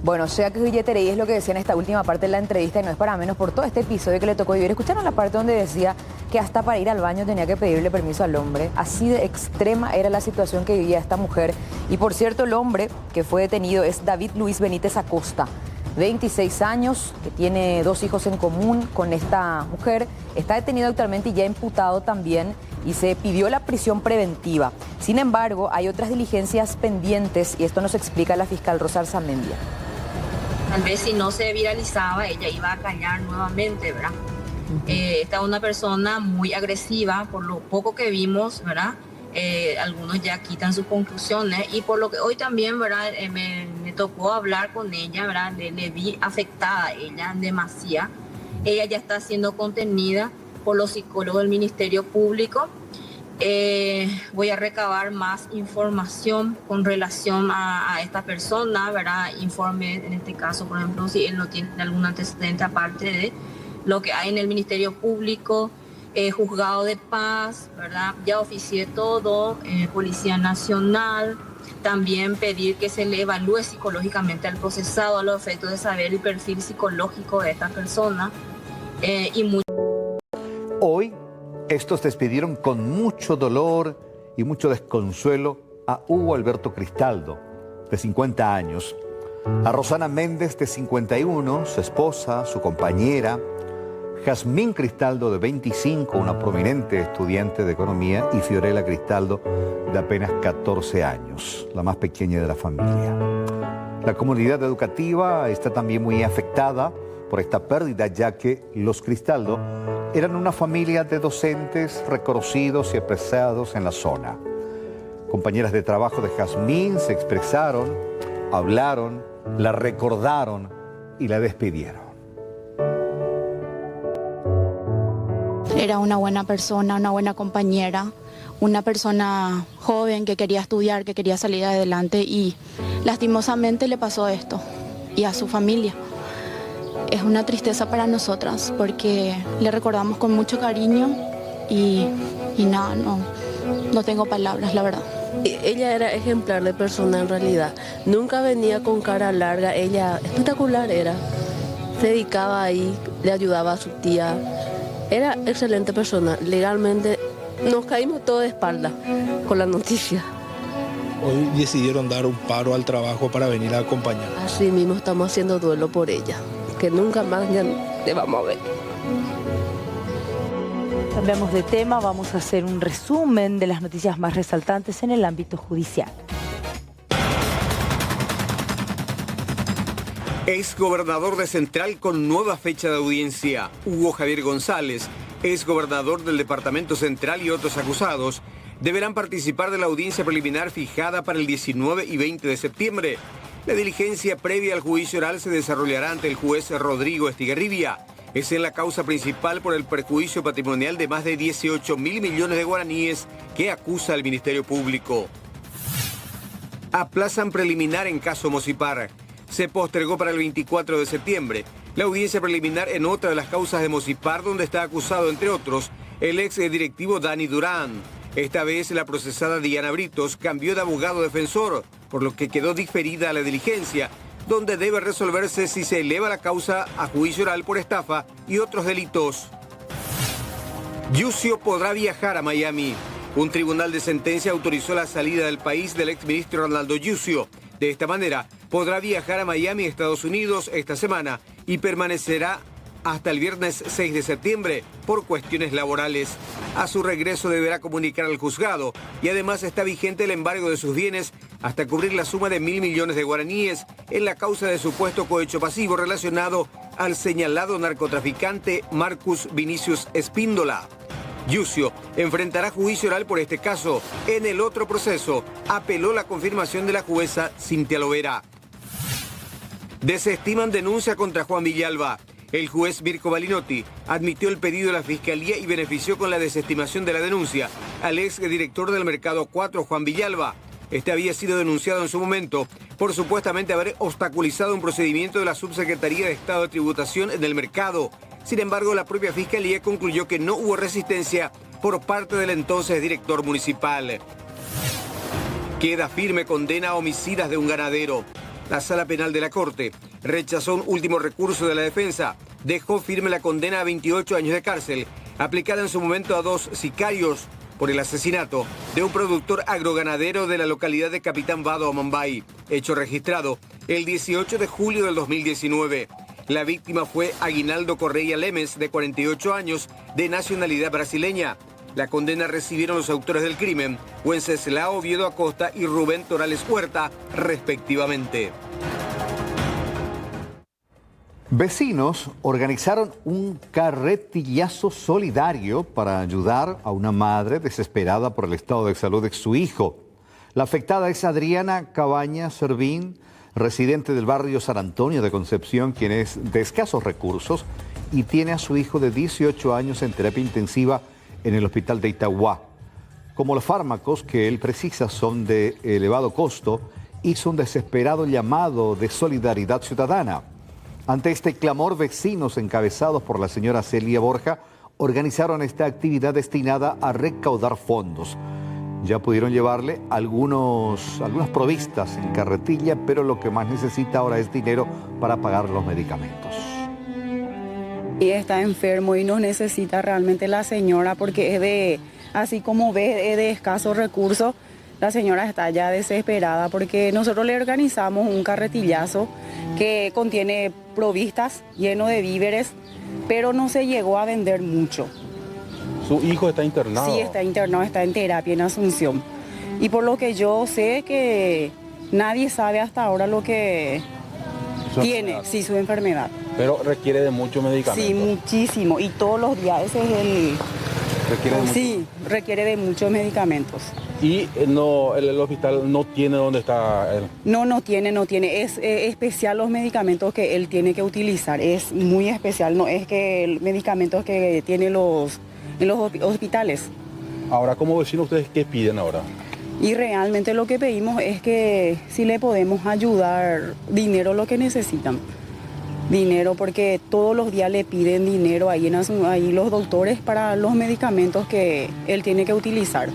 Bueno, sea que Guilletereí es lo que decía en esta última parte de la entrevista y no es para menos por todo este episodio que le tocó vivir. ¿Escucharon la parte donde decía que hasta para ir al baño tenía que pedirle permiso al hombre? Así de extrema era la situación que vivía esta mujer. Y por cierto, el hombre que fue detenido es David Luis Benítez Acosta, 26 años, que tiene 2 hijos en común con esta mujer. Está detenido actualmente y ya imputado también, y se pidió la prisión preventiva. Sin embargo, hay otras diligencias pendientes y esto nos explica la fiscal Rosa Arzamendia. Tal vez si no se viralizaba, ella iba a callar nuevamente, ¿verdad? Esta es una persona muy agresiva, por lo poco que vimos, ¿verdad? Algunos ya quitan sus conclusiones y por lo que hoy también, ¿verdad? Me tocó hablar con ella, ¿verdad? Le vi afectada a ella demasiado. Ella ya está siendo contenida por los psicólogos del Ministerio Público. Voy a recabar más información con relación a esta persona, ¿verdad? Informe, en este caso, por ejemplo, si él no tiene algún antecedente aparte de lo que hay en el Ministerio Público, Juzgado de Paz, ¿verdad? Ya oficié todo, Policía Nacional, también pedir que se le evalúe psicológicamente al procesado a los efectos de saber el perfil psicológico de esta persona. Hoy, estos despidieron con mucho dolor y mucho desconsuelo a Hugo Alberto Cristaldo, de 50 años, a Rosana Méndez, de 51, su esposa, su compañera, Jazmín Cristaldo, de 25, una prominente estudiante de economía, y Fiorella Cristaldo, de apenas 14 años, la más pequeña de la familia. La comunidad educativa está también muy afectada por esta pérdida, ya que los Cristaldo eran una familia de docentes reconocidos y apreciados en la zona. Compañeras de trabajo de Jazmín se expresaron, hablaron, la recordaron y la despidieron. Era una buena persona, una buena compañera, una persona joven que quería estudiar, que quería salir adelante, y lastimosamente le pasó esto y a su familia. Es una tristeza para nosotras porque le recordamos con mucho cariño y nada, no tengo palabras, la verdad. Ella era ejemplar de persona en realidad. Nunca venía con cara larga, ella espectacular era. Se dedicaba ahí, le ayudaba a su tía. Era excelente persona. Legalmente nos caímos todos de espalda con la noticia. Hoy decidieron dar un paro al trabajo para venir a acompañar. Así mismo estamos haciendo duelo por ella, que nunca más ya le vamos a ver. Cambiamos de tema, vamos a hacer un resumen de las noticias más resaltantes en el ámbito judicial. Exgobernador de Central con nueva fecha de audiencia. Hugo Javier González, exgobernador del Departamento Central, y otros acusados deberán participar de la audiencia preliminar fijada para el 19 y 20 de septiembre. La diligencia previa al juicio oral se desarrollará ante el juez Rodrigo Estigarribia. Es en la causa principal por el perjuicio patrimonial de más de 18.000 millones de guaraníes que acusa el Ministerio Público. Aplazan preliminar en caso Mocipar. Se postergó para el 24 de septiembre. La audiencia preliminar en otra de las causas de Mocipar, donde está acusado, entre otros, el ex directivo Dani Durán. Esta vez la procesada Diana Britos cambió de abogado defensor, por lo que quedó diferida la diligencia, donde debe resolverse si se eleva la causa a juicio oral por estafa y otros delitos. Yusio podrá viajar a Miami. Un tribunal de sentencia autorizó la salida del país del exministro Ronaldo Yusio. De esta manera, podrá viajar a Miami, Estados Unidos, esta semana y permanecerá hasta el viernes 6 de septiembre por cuestiones laborales. A su regreso deberá comunicar al juzgado y además está vigente el embargo de sus bienes hasta cubrir la suma de 1.000 millones de guaraníes en la causa de supuesto cohecho pasivo relacionado al señalado narcotraficante Marcus Vinicius Espíndola. Yusio enfrentará juicio oral por este caso. En el otro proceso, apeló la confirmación de la jueza Cintia Lovera. Desestiman denuncia contra Juan Villalba. El juez Mirko Balinotti admitió el pedido de la Fiscalía y benefició con la desestimación de la denuncia al ex director del Mercado 4, Juan Villalba. Este había sido denunciado en su momento por supuestamente haber obstaculizado un procedimiento de la Subsecretaría de Estado de Tributación en el mercado. Sin embargo, la propia Fiscalía concluyó que no hubo resistencia por parte del entonces director municipal. Queda firme condena a homicidas de un ganadero. La Sala Penal de la Corte rechazó un último recurso de la defensa. Dejó firme la condena a 28 años de cárcel, aplicada en su momento a 2 sicarios por el asesinato de un productor agroganadero de la localidad de Capitán Vado, Amambay, hecho registrado el 18 de julio del 2019. La víctima fue Aguinaldo Correia Lemes, de 48 años, de nacionalidad brasileña. La condena recibieron los autores del crimen, Wenceslao Oviedo Acosta y Rubén Torales Huerta, respectivamente. Vecinos organizaron un carretillazo solidario para ayudar a una madre desesperada por el estado de salud de su hijo. La afectada es Adriana Cabaña Servín, residente del barrio San Antonio de Concepción, quien es de escasos recursos y tiene a su hijo de 18 años en terapia intensiva en el hospital de Itagua. Como los fármacos que él precisa son de elevado costo, hizo un desesperado llamado de solidaridad ciudadana. Ante este clamor, vecinos encabezados por la señora Celia Borja organizaron esta actividad destinada a recaudar fondos. Ya pudieron llevarle algunas provistas en carretilla, pero lo que más necesita ahora es dinero para pagar los medicamentos. Y está enfermo y nos necesita realmente la señora porque es de, así como ve, es de escasos recursos. La señora está ya desesperada porque nosotros le organizamos un carretillazo que contiene provistas lleno de víveres, pero no se llegó a vender mucho. ¿Su hijo está internado? Sí, está internado, está en terapia en Asunción. Y por lo que yo sé que nadie sabe hasta ahora lo que tiene, sí, su enfermedad. Pero requiere de mucho medicamento. Sí, muchísimo. Y todos los días, ese es el... Requiere de sí, requiere de muchos medicamentos. ¿Y no, el hospital no tiene dónde está él? No tiene. Es especial los medicamentos que él tiene que utilizar. Es muy especial, no es que el medicamentos que tiene en los hospitales. Ahora, como vecinos, ¿ustedes qué piden ahora? Y realmente lo que pedimos es que si le podemos ayudar, dinero lo que necesitan. Dinero, porque todos los días le piden dinero ahí los doctores para los medicamentos que él tiene que utilizar.